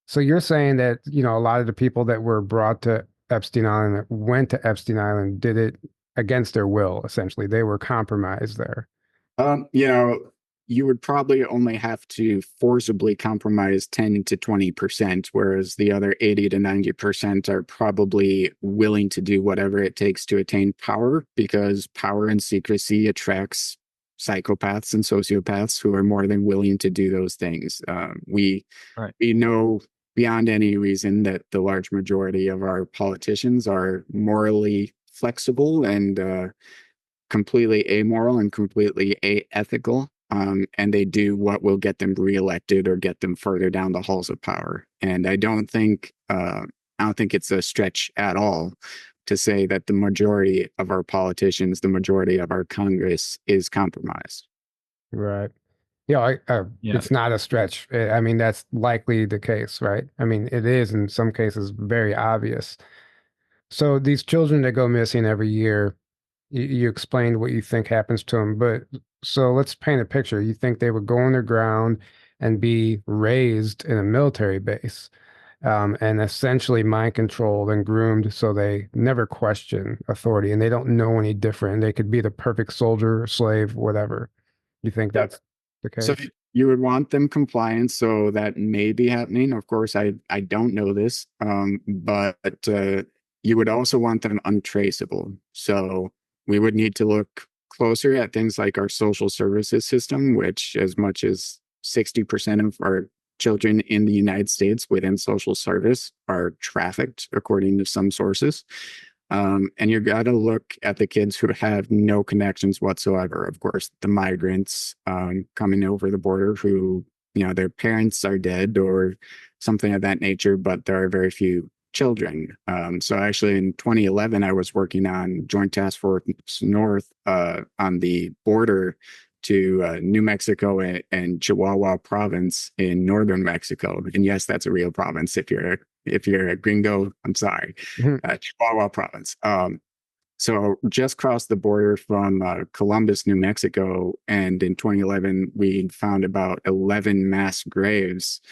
so you're saying that, a lot of the people that were brought to Epstein Island, that went to Epstein Island, did it against their will, essentially. They were compromised there. You would probably only have to forcibly compromise 10 to 20%, whereas the other 80 to 90% are probably willing to do whatever it takes to attain power, because power and secrecy attracts psychopaths and sociopaths who are more than willing to do those things. We know beyond any reason that the large majority of our politicians are morally flexible and completely amoral and completely aethical. And they do what will get them reelected or get them further down the halls of power. And I don't think it's a stretch at all to say that the majority of our politicians, the majority of our Congress is compromised. Right. Yeah, Yeah. it's not a stretch. I mean, that's likely the case, right? I mean, it is in some cases very obvious. So these children that go missing every year, you explained what you think happens to them, but so let's paint a picture. You think they would go underground and be raised in a military base, and essentially mind controlled and groomed so they never question authority and they don't know any different. They could be the perfect soldier, slave, whatever. You think Yep. that's the So case? you would want them compliant, so that may be happening. Of course, I don't know this, but you would also want them untraceable. So we would need to look closer at things like our social services system, which as much as 60% of our children in the United States within social service are trafficked, according to some sources. And you got to look at the kids who have no connections whatsoever. Of course, the migrants coming over the border who, you know, their parents are dead or something of that nature, but there are very few children. So actually in 2011, I was working on Joint Task Force North on the border to New Mexico and Chihuahua province in northern Mexico. And yes, that's a real province. If you're a gringo, I'm sorry. Chihuahua province. So just crossed the border from Columbus, New Mexico, and in 2011 we found about 11 mass graves,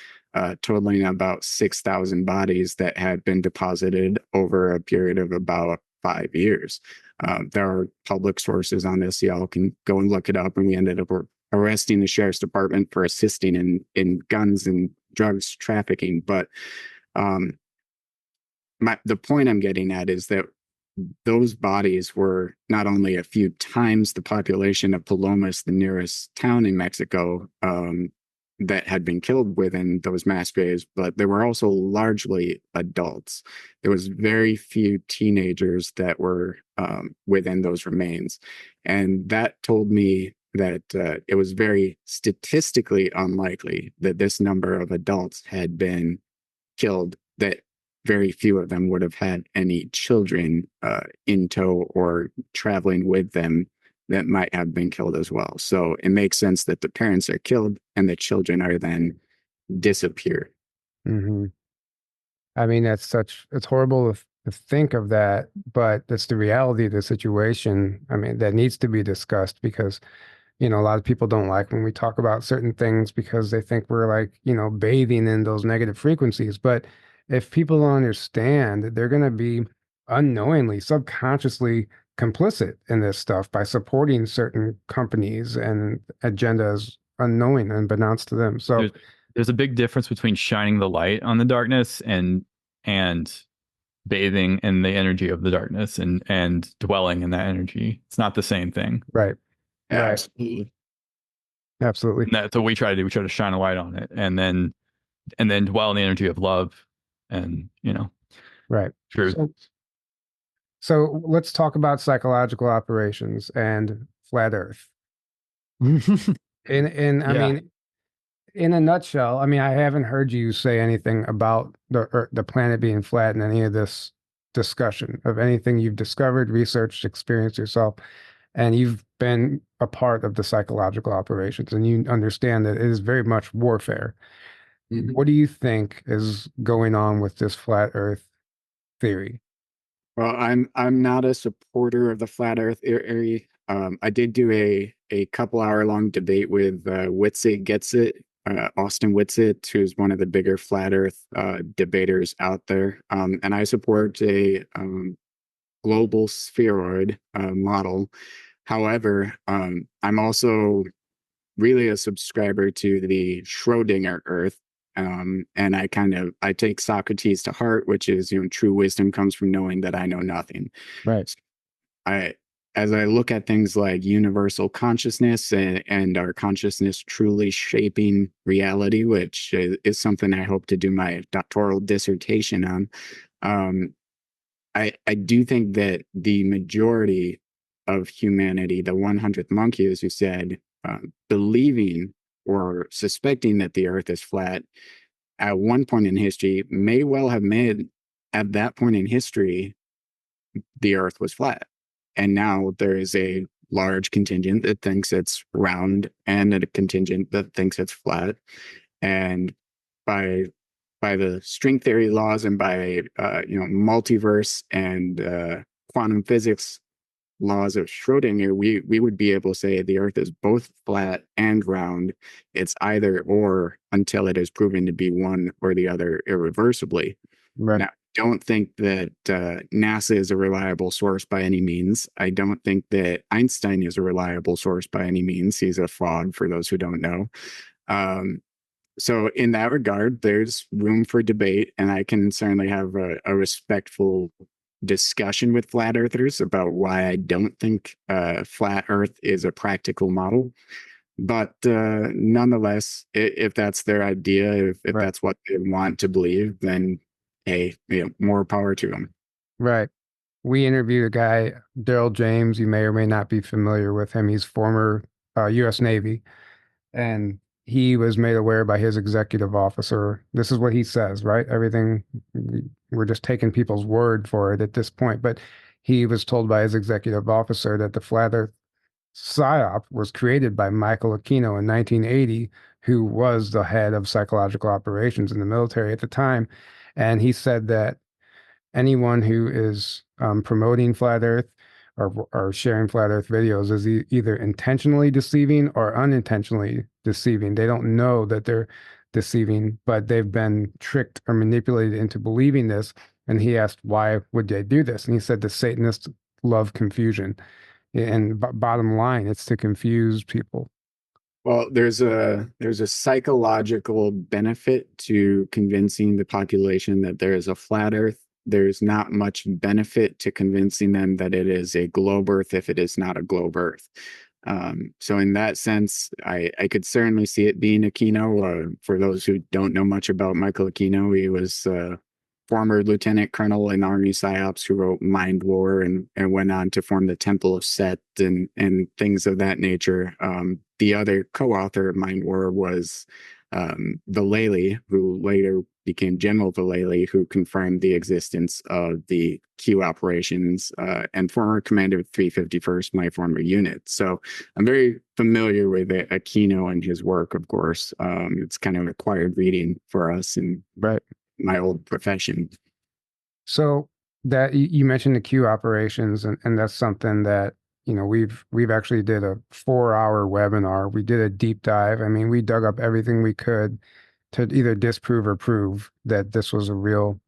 totaling about 6,000 bodies that had been deposited over a period of about 5 years. There are public sources on this. Y'all can go and look it up. And we ended up arresting the sheriff's department for assisting in guns and drugs trafficking. But the point I'm getting at is that those bodies were not only a few times the population of Palomas, the nearest town in Mexico, that had been killed within those mass graves, but they were also largely adults. There was very few teenagers that were within those remains. And that told me that it was very statistically unlikely that this number of adults had been killed, that very few of them would have had any children in tow or traveling with them that might have been killed as well. So it makes sense that the parents are killed and the children are then disappeared. Mm-hmm. I mean, it's horrible to think of that, but that's the reality of the situation. I mean, that needs to be discussed because, you know, a lot of people don't like when we talk about certain things because they think we're like, you know, bathing in those negative frequencies. But if people don't understand, they're going to be unknowingly, subconsciously complicit in this stuff by supporting certain companies and agendas unknowing and unbeknownst to them. So there's a big difference between shining the light on the darkness and bathing in the energy of the darkness and dwelling in that energy. It's not the same thing. right. Right. Absolutely. Absolutely. And that's what we try to do. We try to shine a light on it and then dwell in the energy of love and, you know, Right. truth. So let's talk about psychological operations and flat Earth. I mean, in a nutshell, I mean, I haven't heard you say anything about the planet being flat in any of this discussion of anything you've discovered, researched, experienced yourself, and you've been a part of the psychological operations, and you understand that it is very much warfare. Mhm. What do you think is going on with this flat Earth theory? Well, I'm not a supporter of the flat Earth area. I did do a couple hour long debate with Witsit Gets It, Austin Witsit, who's one of the bigger flat Earth debaters out there. And I support a global spheroid model. However, I'm also really a subscriber to the Schrodinger Earth. And I take Socrates to heart, which is, you know, true wisdom comes from knowing that I know nothing. Right. As I look at things like universal consciousness and our consciousness truly shaping reality, which is something I hope to do my doctoral dissertation on, I do think that the majority of humanity, the 100th monkey, as you said, believing or suspecting that the earth is flat at one point in history may well have made, at that point in history, the earth was flat. And now there is a large contingent that thinks it's round and a contingent that thinks it's flat. And by the string theory laws and by multiverse and quantum physics laws of Schrodinger, we would be able to say the Earth is both flat and round. It's either or until it is proven to be one or the other irreversibly. Right. Now, I don't think that NASA is a reliable source by any means. I don't think that Einstein is a reliable source by any means. He's a fraud for those who don't know. So in that regard, there's room for debate, and I can certainly have a respectful discussion with flat earthers about why I don't think flat Earth is a practical model. But nonetheless, if that's their idea, if Right. that's what they want to believe, then hey, more power to them. Right. We interviewed a guy, Daryl James. You may or may not be familiar with him. He's former U.S. Navy, and he was made aware by his executive officer. This is what he says, right? Everything, we're just taking people's word for it at this point. But he was told by his executive officer that the flat Earth PSYOP was created by Michael Aquino in 1980, who was the head of psychological operations in the military at the time. And he said that anyone who is promoting flat Earth or sharing flat Earth videos is either intentionally deceiving or unintentionally deceiving. They don't know that they're deceiving, but they've been tricked or manipulated into believing this. And he asked, why would they do this? And he said the Satanists love confusion. And bottom line, it's to confuse people. Well, there's a psychological benefit to convincing the population that there is a flat Earth. There's not much benefit to convincing them that it is a globe Earth if it is not a globe Earth. So in that sense, I could certainly see it being Aquino. For those who don't know much about Michael Aquino, he was former lieutenant colonel in Army PSYOPs who wrote Mind War and went on to form the Temple of Set and things of that nature. The other co-author of Mind War was Vallely, who later became General Vallely, who confirmed the existence of the Q operations, and former commander of 351st, my former unit. So I'm very familiar with Aquino and his work, of course. It's kind of required reading for us in my old profession. So that you mentioned the Q operations, and that's something that we've actually did a 4-hour webinar. We did a deep dive. I mean, we dug up everything we could to either disprove or prove that this was a real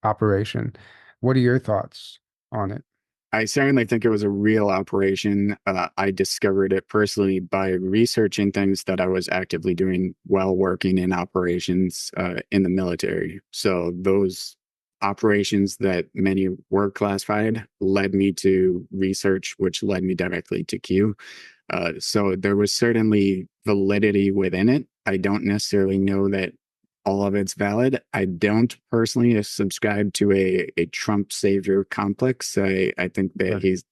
operation. What are your thoughts on it? I certainly think it was a real operation. I discovered it personally by researching things that I was actively doing while working in operations in the military. So those operations that many were classified led me to research, which led me directly to Q. So there was certainly validity within it. I don't necessarily know that all of it's valid. I don't personally subscribe to a Trump savior complex. I think that he's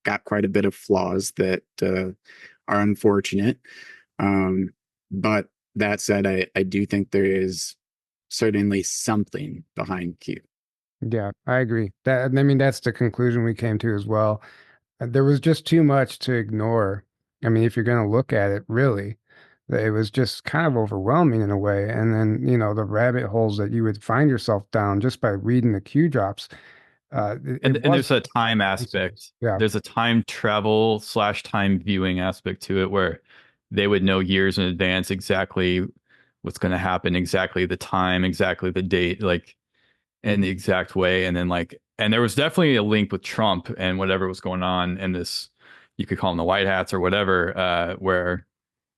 got quite a bit of flaws that are unfortunate. But that said, I do think there is certainly something behind Q. Yeah, I agree. That's the conclusion we came to as well. There was just too much to ignore. I mean, if you're going to look at it, really, it was just kind of overwhelming in a way. And then, the rabbit holes that you would find yourself down just by reading the Q drops. And there's a time aspect. Yeah. There's a time travel / time viewing aspect to it where they would know years in advance exactly what's going to happen, exactly the time, exactly the date, like in the exact way. And then and there was definitely a link with Trump and whatever was going on in this, you could call them the White Hats or whatever, where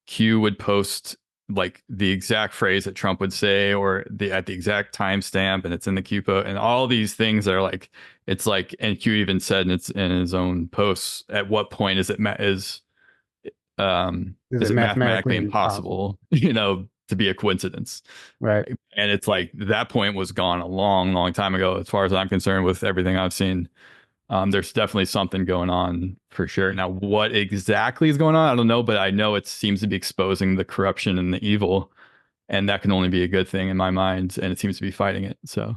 Q would post like the exact phrase that Trump would say or at the exact timestamp, and it's in the Q post, and all these things are like, it's like, and Q even said in his own posts, at what point is it mathematically impossible, to be a coincidence. Right. And it's like that point was gone a long, long time ago, as far as I'm concerned, with everything I've seen. There's definitely something going on for sure. Now, what exactly is going on, I don't know, but I know it seems to be exposing the corruption and the evil, and that can only be a good thing in my mind. And it seems to be fighting it. So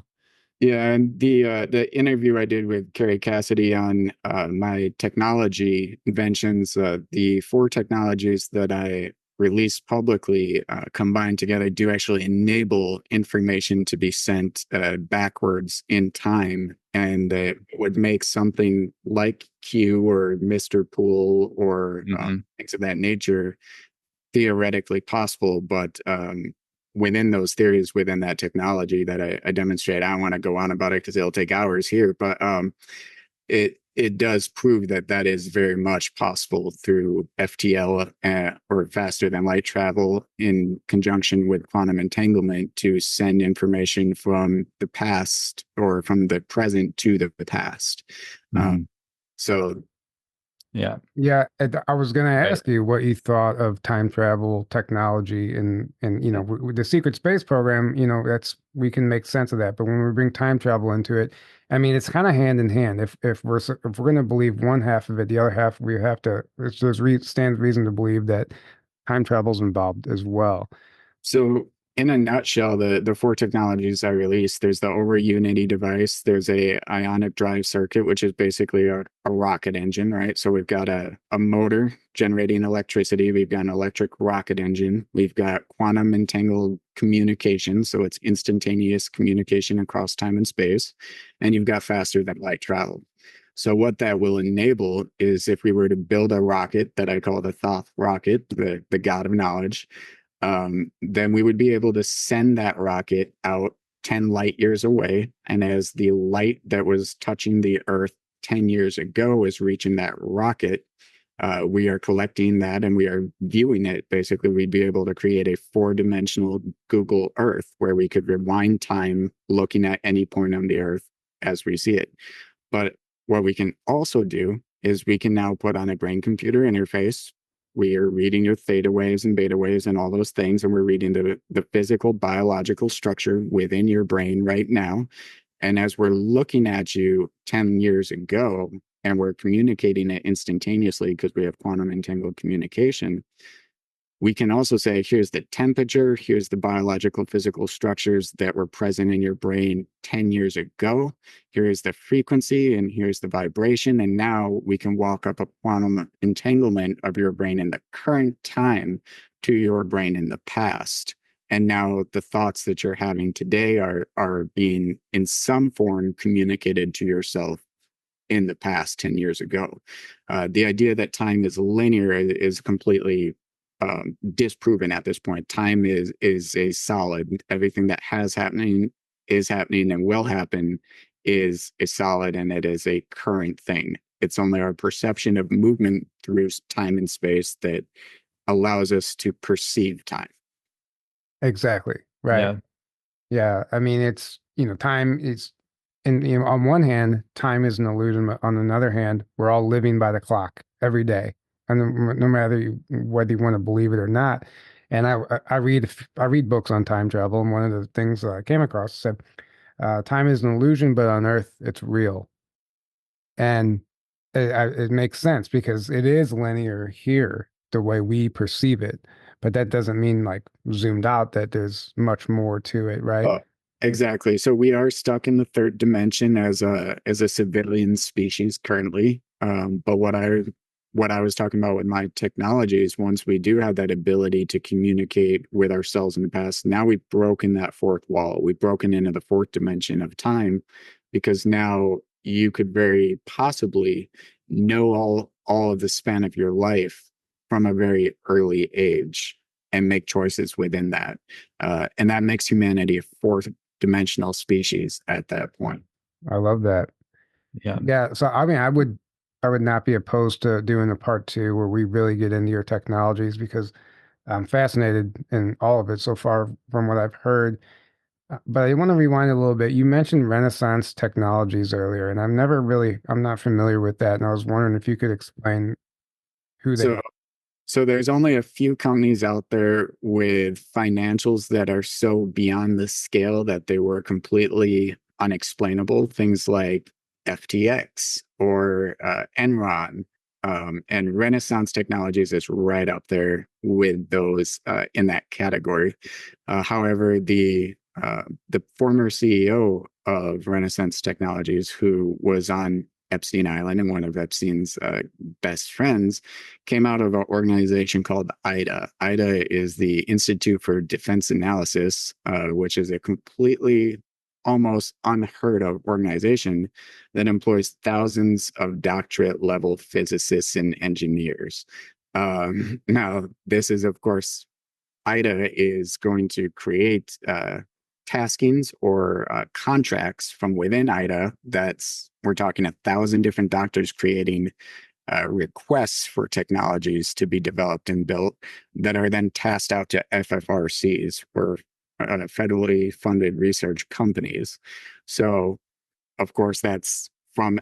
Yeah, and the interview I did with Carrie Cassidy on my technology inventions, the 4 technologies that I released publicly combined together do actually enable information to be sent backwards in time, and it would make something like Q or Mr. Pool or things of that nature theoretically possible, but within those theories, within that technology that I demonstrate, I don't want to go on about it because it'll take hours here, but it does prove that that is very much possible through FTL or faster than light travel in conjunction with quantum entanglement to send information from the past or from the present to the past. So Yeah. Yeah, I was going to ask you what you thought of time travel technology and you know with the secret space program. You know, we can make sense of that, but when we bring time travel into it, I mean, it's kind of hand in hand. If we're going to believe one half of it, the other half we have to. Stands reason to believe that time travel's involved as well. So in a nutshell, the 4 technologies I released, there's the over Unity device, there's a ionic drive circuit, which is basically a rocket engine, right? So we've got a motor generating electricity, we've got an electric rocket engine, we've got quantum entangled communication, so it's instantaneous communication across time and space, and you've got faster than light travel. So what that will enable is if we were to build a rocket that I call the Thoth rocket, the god of knowledge, then we would be able to send that rocket out 10 light years away. And as the light that was touching the Earth 10 years ago is reaching that rocket, we are collecting that and we are viewing it. Basically, we'd be able to create a 4-dimensional Google Earth where we could rewind time looking at any point on the Earth as we see it. But what we can also do is we can now put on a brain computer interface. We are reading your theta waves and beta waves and all those things, and we're reading the physical biological structure within your brain right now. And as we're looking at you 10 years ago, and we're communicating it instantaneously because we have quantum entangled communication, we can also say, here's the temperature, here's the biological physical structures that were present in your brain 10 years ago, here's the frequency, and here's the vibration. And now we can walk up a quantum entanglement of your brain in the current time to your brain in the past. And now the thoughts that you're having today are being in some form communicated to yourself in the past 10 years ago. The idea that time is linear is completely disproven at this point. Time is a solid. Everything that is happening and will happen is solid, and it is a current thing. It's only our perception of movement through time and space that allows us to perceive time. Exactly. Right. Yeah. I mean, it's, you know, time is, and you know, on one hand, time is an illusion, but on another hand, we're all living by the clock every day. And no matter whether you want to believe it or not. And I read books on time travel, and one of the things that I came across said, time is an illusion, but on Earth it's real. And it makes sense because it is linear here, the way we perceive it. But that doesn't mean like zoomed out that there's much more to it, right? Exactly. So we are stuck in the 3rd dimension as a civilian species currently. But what I was talking about with my technology is once we do have that ability to communicate with ourselves in the past, now we've broken that 4th wall. We've broken into the 4th dimension of time, because now you could very possibly know all of the span of your life from a very early age and make choices within that. And that makes humanity a 4th dimensional species at that point. I love that. Yeah. Yeah. So I mean, I would not be opposed to doing a part 2 where we really get into your technologies, because I'm fascinated in all of it so far from what I've heard. But I want to rewind a little bit. You mentioned Renaissance technologies earlier, and I'm not familiar with that. And I was wondering if you could explain who they are. So there's only a few companies out there with financials that are so beyond the scale that they were completely unexplainable. Things like FTX or Enron, and Renaissance Technologies is right up there with those in that category. However, the former CEO of Renaissance Technologies, who was on Epstein Island, and one of Epstein's best friends came out of an organization called IDA. IDA is the Institute for Defense Analysis, which is a completely almost unheard of organization that employs thousands of doctorate level physicists and engineers. Now, this is, of course, IDA is going to create taskings or contracts from within IDA. We're talking 1,000 different doctors creating requests for technologies to be developed and built that are then tasked out to FFRCs, or federally funded research companies. So, of course, that's from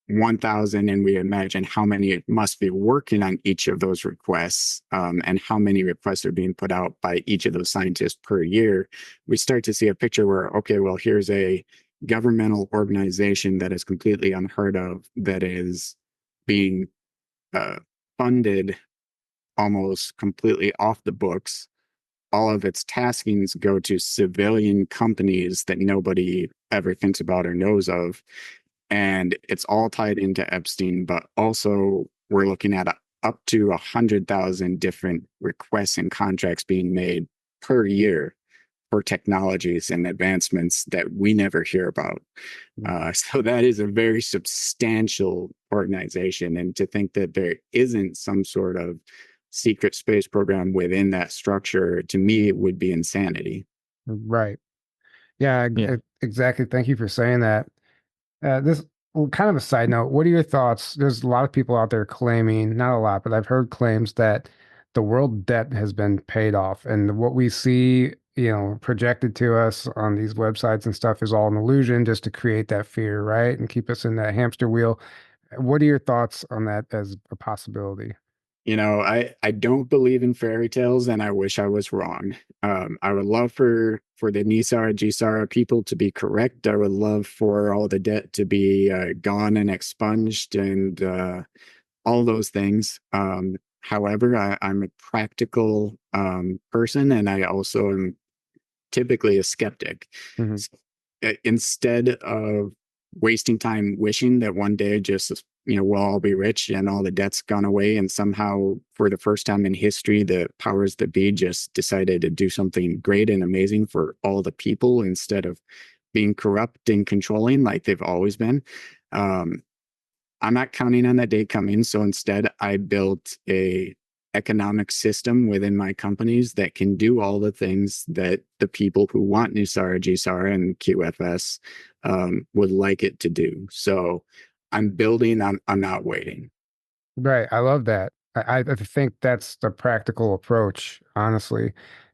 1,000, and we imagine how many must be working on each of those requests, and how many requests are being put out by each of those scientists per year. We start to see a picture where, okay, well, here's a governmental organization that is completely unheard of, that is being funded almost completely off the books. All of its taskings go to civilian companies that nobody ever thinks about or knows of. And it's all tied into Epstein, but also we're looking at up to 100,000 different requests and contracts being made per year for technologies and advancements that we never hear about. So that is a very substantial organization. And to think that there isn't some sort of secret space program within that structure, to me, it would be insanity. Right. Yeah, exactly. Thank you for saying that. This kind of a side note. What are your thoughts? There's a lot of people out there claiming, not a lot, but I've heard claims that the world debt has been paid off, and what we see, projected to us on these websites and stuff is all an illusion, just to create that fear, right? And keep us in that hamster wheel. What are your thoughts on that as a possibility? I don't believe in fairy tales, and I wish I was wrong. I would love for the NISARA, GSARA people to be correct. I would love for all the debt to be gone and expunged, and all those things. However, I'm a practical person, and I also am typically a skeptic. Mm-hmm. So, instead of wasting time wishing that one day just we'll all be rich and all the debt's gone away, and somehow for the first time in history the powers that be just decided to do something great and amazing for all the people instead of being corrupt and controlling like they've always been. I'm not counting on that day coming, so instead I built a economic system within my companies that can do all the things that the people who want NISARA, GSARA, and QFS would like it to do. So I'm building, I'm not waiting. Right. I love that. I think that's the practical approach, honestly.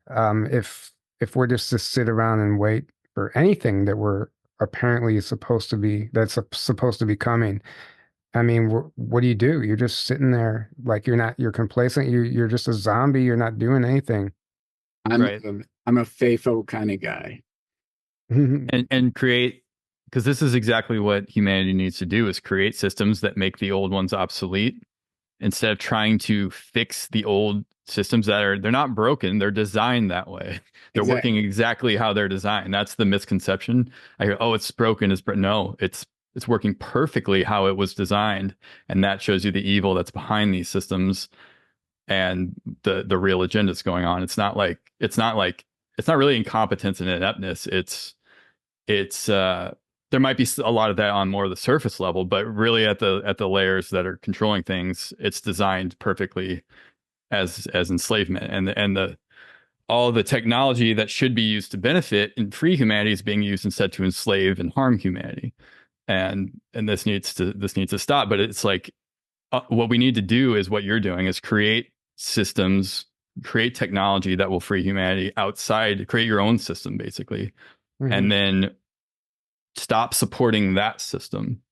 If we're just to sit around and wait for anything that we're apparently supposed to be, that's supposed to be coming, I mean, what do? You're just sitting there like you're complacent. You're just a zombie. You're not doing anything. I'm Right. I'm a FAFO kind of guy. And create, because this is exactly what humanity needs to do, is create systems that make the old ones obsolete, instead of trying to fix the old systems they're not broken, they're designed that way. They're working exactly how they're designed. That's the misconception. I hear, oh, it's broken. No, it's working perfectly how it was designed, and that shows you the evil that's behind these systems and the real agendas going on. It's not really incompetence and ineptness. It's there might be a lot of that on more of the surface level, but really at the layers that are controlling things, it's designed perfectly as enslavement, and all the technology that should be used to benefit and free humanity is being used instead to enslave and harm humanity. And this needs to stop. But it's like what we need to do is what you're doing, is create systems, create technology that will free humanity outside, create your own system basically, and then stop supporting that system.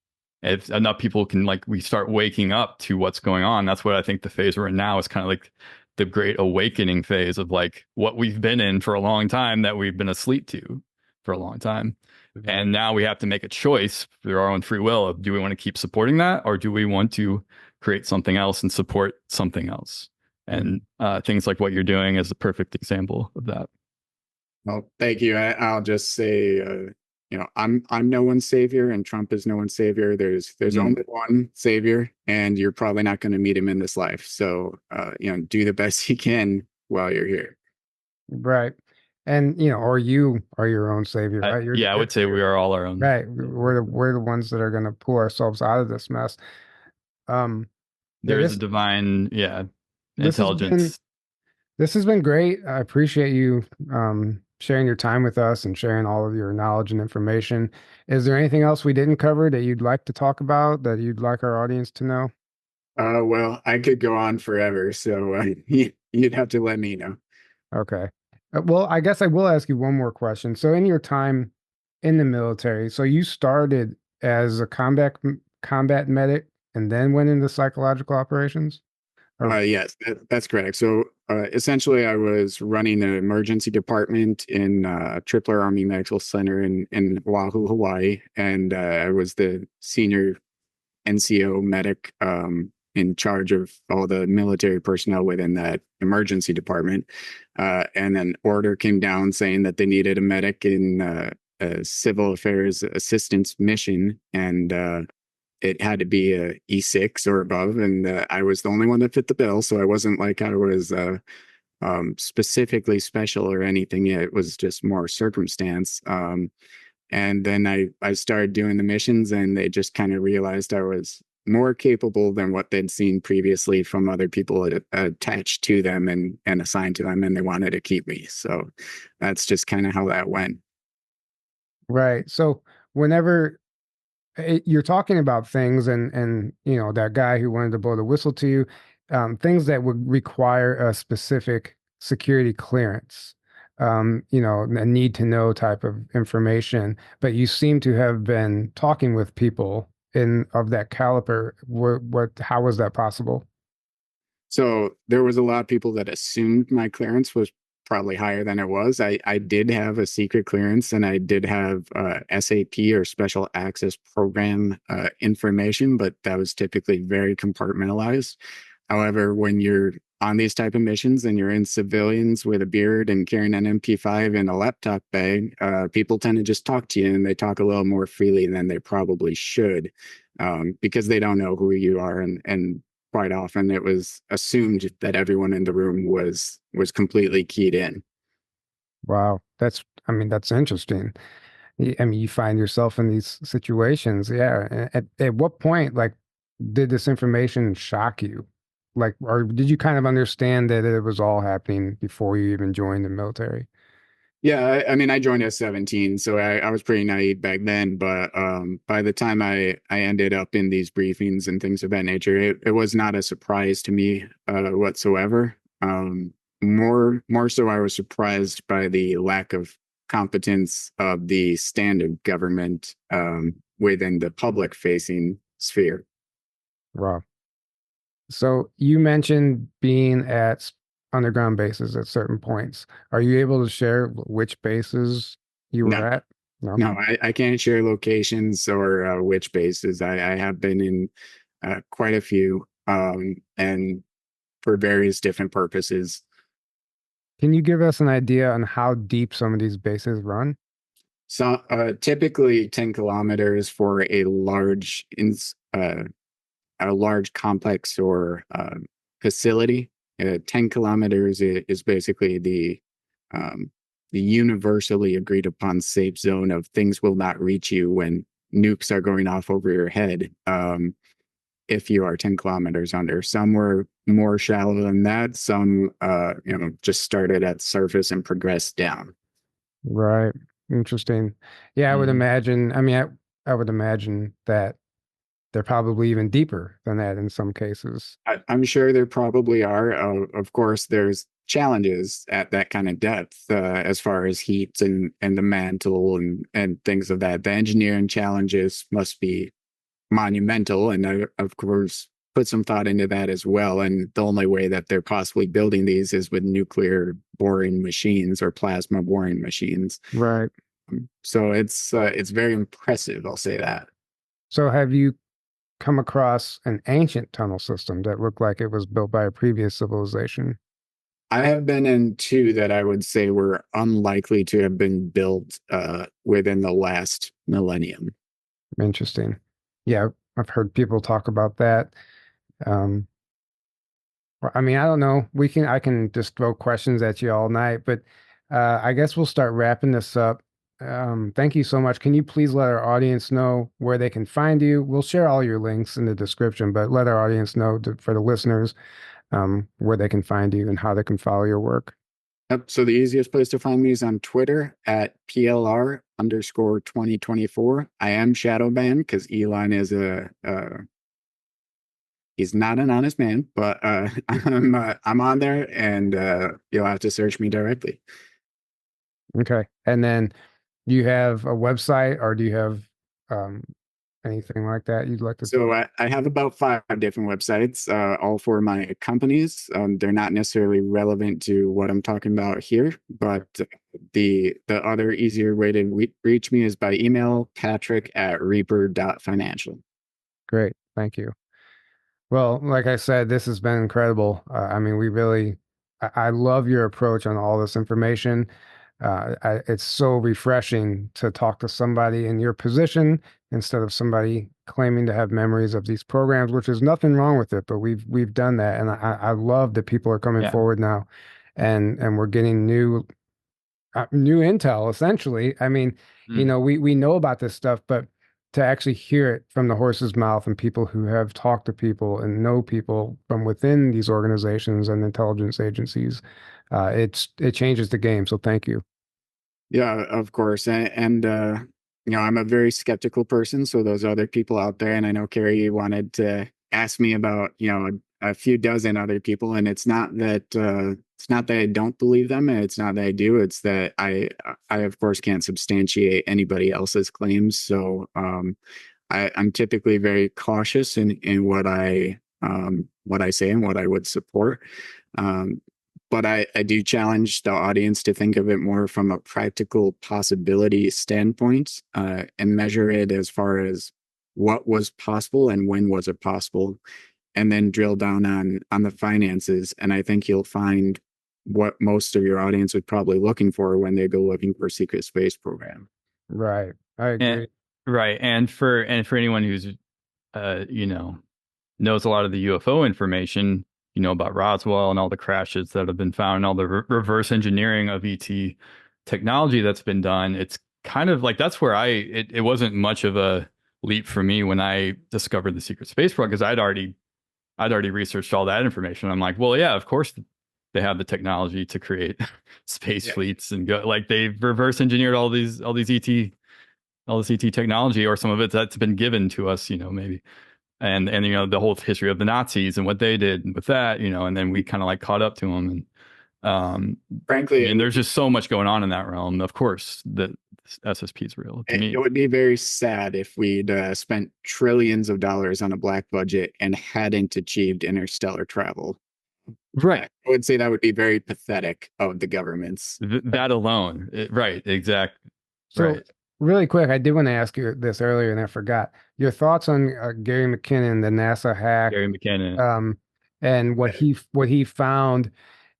If enough people can, we start waking up to what's going on. That's what I think the phase we're in now is kind of like the great awakening phase of what we've been in for a long time, that we've been asleep to for a long time. And now we have to make a choice through our own free will of, do we want to keep supporting that, or do we want to create something else and support something else? And things like what you're doing is a perfect example of that. Well, thank you. I'll just say I'm no one's savior, and Trump is no one's savior. There's only one savior, and you're probably not going to meet him in this life. So do the best you can while you're here. Right. And or you are your own savior, right? I would say we are all our own. Right. We're the ones that are going to pull ourselves out of this mess. There is this- a divine, this has intelligence. This has been great. I appreciate you sharing your time with us and sharing all of your knowledge and information. Is there anything else we didn't cover that you'd like to talk about that you'd like our audience to know? Well, I could go on forever, so you'd have to let me know. Okay. Well, I guess I will ask you one more question. So in your time in the military, so you started as a combat medic and then went into psychological operations? Yes, that's correct. So essentially, I was running an emergency department in Tripler Army Medical Center in Oahu, Hawaii, and I was the senior NCO medic in charge of all the military personnel within that emergency department. And an order came down saying that they needed a medic in a civil affairs assistance mission, and it had to be a E6 or above, and I was the only one that fit the bill. So I wasn't like I was specifically special or anything. It was just more circumstance. And then I started doing the missions, and they just kind of realized I was more capable than what they'd seen previously from other people attached to them and assigned to them, and they wanted to keep me. So that's just kind of how that went. Right. So whenever you're talking about things and that guy who wanted to blow the whistle to you, things that would require a specific security clearance, a need to know type of information, but you seem to have been talking with people of that caliber. How was that possible? So there was a lot of people that assumed my clearance was probably higher than it was. I did have a secret clearance, and I did have SAP or Special Access Program information, but that was typically very compartmentalized. However, when you're on these type of missions and you're in civilians with a beard and carrying an MP5 in a laptop bag, people tend to just talk to you, and they talk a little more freely than they probably should, because they don't know who you are, and quite often it was assumed that everyone in the room was completely keyed in. Wow, that's interesting. You find yourself in these situations. Yeah. At what point, like, did this information shock you? Like, or did you kind of understand that it was all happening before you even joined the military? Yeah, I mean, I joined at 17, so I was pretty naive back then. But by the time I ended up in these briefings and things of that nature, it was not a surprise to me whatsoever. More so, I was surprised by the lack of competence of the standard government within the public-facing sphere. Wow. So you mentioned being at underground bases at certain points. Are you able to share which bases you were at? No, I can't share locations or which bases. I have been in quite a few, and for various different purposes. Can you give us an idea on how deep some of these bases run? So typically 10 kilometers for a large complex or facility. 10 kilometers is basically the universally agreed upon safe zone of things will not reach you when nukes are going off over your head. If you are 10 kilometers under, some were more shallow than that. Some, just started at surface and progressed down. Right. Interesting. Yeah, I would imagine. I mean, I would imagine that they're probably even deeper than that in some cases. I'm sure there probably are. Of course, there's challenges at that kind of depth as far as heat and the mantle and things of that. The engineering challenges must be monumental, and I, of course, put some thought into that as well. And the only way that they're possibly building these is with nuclear boring machines or plasma boring machines. Right. So it's very impressive. I'll say that. So have you come across an ancient tunnel system that looked like it was built by a previous civilization? I have been in two that I would say were unlikely to have been built within the last millennium. Interesting. Yeah, I've heard people talk about that. Um, I mean, I don't know. I can just throw questions at you all night, but I guess we'll start wrapping this up. Thank you so much. Can you please let our audience know where they can find you? We'll share all your links in the description, but let our audience know for the listeners where they can find you and how they can follow your work. Yep. So the easiest place to find me is on Twitter at PLR_2024. I am shadow banned because Elon is he's not an honest man, but I'm on there, and you'll have to search me directly. Okay. And then you have a website, or do you have anything like that you'd like to? So I have about 5 different websites, all for my companies. They're not necessarily relevant to what I'm talking about here, but the other easier way to reach me is by email, patrick@reaper.financial. Great. Thank you. Well, like I said, this has been incredible. I mean, I love your approach on all this information. It's so refreshing to talk to somebody in your position instead of somebody claiming to have memories of these programs, which is nothing wrong with it, but we've done that. And I love that people are coming forward now and we're getting new intel, essentially. I mean, you know, we know about this stuff, but to actually hear it from the horse's mouth and people who have talked to people and know people from within these organizations and intelligence agencies, it changes the game. So thank you. Yeah, of course. And you know, I'm a very skeptical person. So those other people out there, and I know Carrie wanted to ask me about, you know, a few dozen other people, and it's not that I don't believe them, and it's not that I do. It's that I of course can't substantiate anybody else's claims. So I'm typically very cautious in what I say and what I would support. But I do challenge the audience to think of it more from a practical possibility standpoint, and measure it as far as what was possible and when was it possible, and then drill down on the finances. And I think you'll find what most of your audience would probably looking for when they go looking for a secret space program. Right. I agree. Right. And for anyone who's you know, knows a lot of the UFO information, you know, about Roswell and all the crashes that have been found and all the reverse engineering of ET technology that's been done. It's kind of like, that's where it wasn't much of a leap for me when I discovered the secret space program, because I'd already researched all that information. I'm like, well, yeah, of course they have the technology to create space fleets and go, like, they've reverse engineered all this ET technology, or some of it that's been given to us, you know, maybe. And you know, the whole history of the Nazis and what they did with that, you know, and then we kind of like caught up to them. And frankly, and there's just so much going on in that realm. Of course, the SSP is real to me. It would be very sad if we'd spent trillions of dollars on a black budget and hadn't achieved interstellar travel. Right. I would say that would be very pathetic of the governments. That alone. Right. Exactly. So right. really quick, I did want to ask you this earlier and I forgot your thoughts on Gary McKinnon, the NASA hack, Gary McKinnon, and what he found.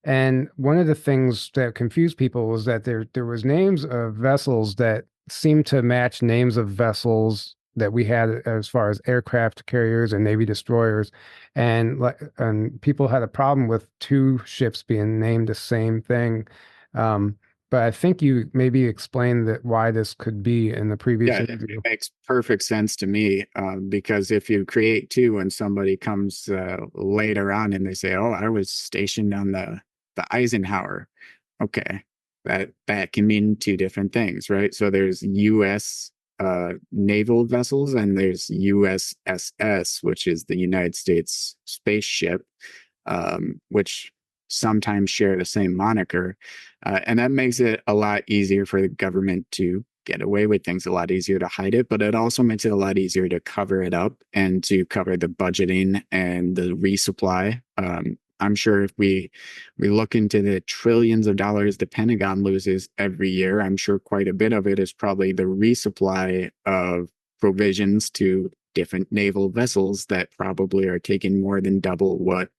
And one of the things that confused people was that there was names of vessels that seemed to match names of vessels that we had as far as aircraft carriers and Navy destroyers, and people had a problem with 2 ships being named the same thing. But I think you maybe explained that why this could be in the previous interview. It makes perfect sense to me, because if you create 2 and somebody comes later on and they say, "Oh, I was stationed on the Eisenhower," okay, that can mean 2 different things, right? So there's U.S. Naval vessels, and there's USSS, which is the United States spaceship, which sometimes share the same moniker. And that makes it a lot easier for the government to get away with things, a lot easier to hide it, but it also makes it a lot easier to cover it up and to cover the budgeting and the resupply. I'm sure if we look into the trillions of dollars the Pentagon loses every year, I'm sure quite a bit of it is probably the resupply of provisions to different naval vessels that probably are taking more than double what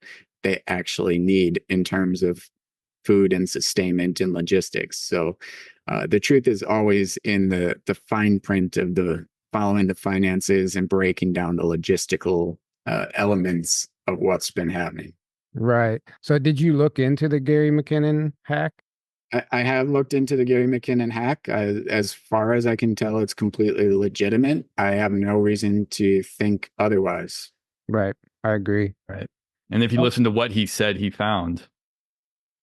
they actually need in terms of food and sustainment and logistics. So the truth is always in the fine print of the following the finances and breaking down the logistical elements of what's been happening. Right. So did you look into the Gary McKinnon hack? I have looked into the Gary McKinnon hack. As far as I can tell, it's completely legitimate. I have no reason to think otherwise. Right. I agree. Right. And if you listen to what he said he found,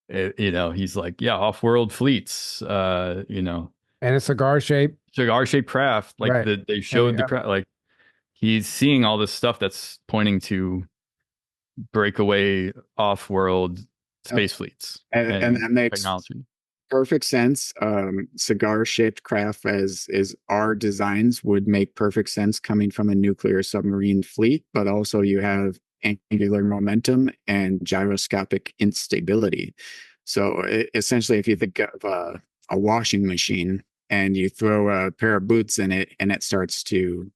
he's like, yeah, off-world fleets, And a cigar shape. cigar-shaped craft, like Right. they showed the craft, like he's seeing all this stuff that's pointing to breakaway off-world space fleets And that makes technology. perfect sense. Cigar-shaped craft as our designs would make perfect sense coming from a nuclear submarine fleet, but also you have angular momentum and gyroscopic instability. So essentially, if you think of a washing machine and you throw a pair of boots in it and it starts to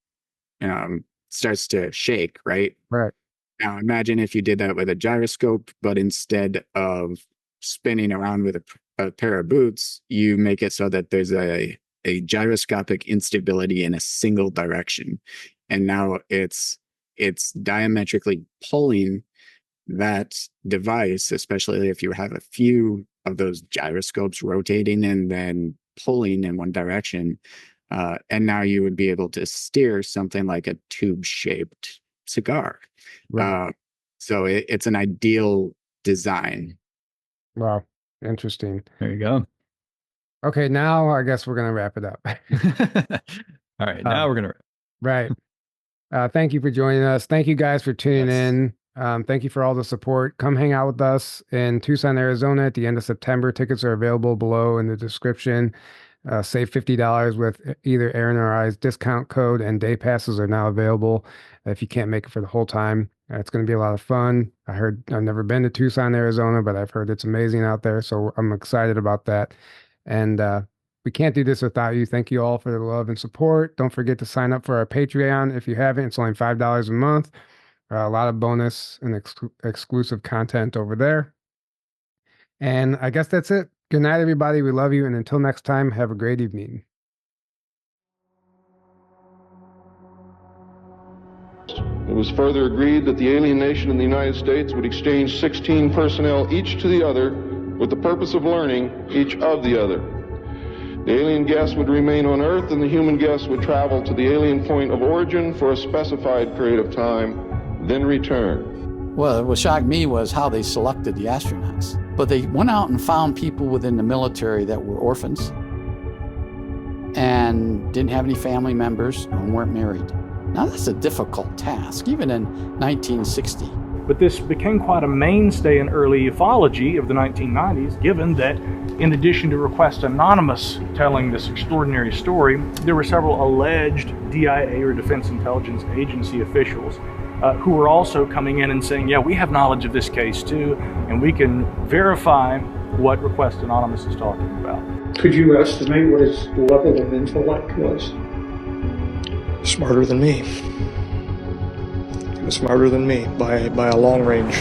shake, right? Right. Now imagine if you did that with a gyroscope, but instead of spinning around with a pair of boots, you make it so that there's a gyroscopic instability in a single direction. And now it's diametrically pulling that device, especially if you have a few of those gyroscopes rotating and then pulling in one direction. And now you would be able to steer something like a tube-shaped cigar. Right. So it's an ideal design. Wow. Interesting. There you go. Okay. Now I guess we're going to wrap it up. All right. Now we're going to. Right. Thank you for joining us. Thank you guys for tuning Yes. in. Thank you for all the support. Come hang out with us in Tucson, Arizona at the end of September. Tickets are available below in the description. Save $50 with either Aaron or I's discount code, and day passes are now available if you can't make it for the whole time. It's going to be a lot of fun. I've never been to Tucson, Arizona, but I've heard it's amazing out there. So I'm excited about that. And we can't do this without you. Thank you all for the love and support. Don't forget to sign up for our Patreon if you haven't. It's only $5 a month. A lot of bonus and exclusive content over there. And I guess that's it. Good night, everybody. We love you. And until next time, have a great evening. It was further agreed that the alien nation and the United States would exchange 16 personnel each to the other with the purpose of learning each of the other. The alien guests would remain on Earth and the human guests would travel to the alien point of origin for a specified period of time, then return. Well, what shocked me was how they selected the astronauts. But they went out and found people within the military that were orphans and didn't have any family members and weren't married. Now that's a difficult task, even in 1960. But this became quite a mainstay in early ufology of the 1990s, given that in addition to Request Anonymous telling this extraordinary story, there were several alleged DIA or Defense Intelligence Agency officials who were also coming in and saying, yeah, we have knowledge of this case too, and we can verify what Request Anonymous is talking about. Could you estimate what his level of intellect was? Smarter than me. He was smarter than me by a long range.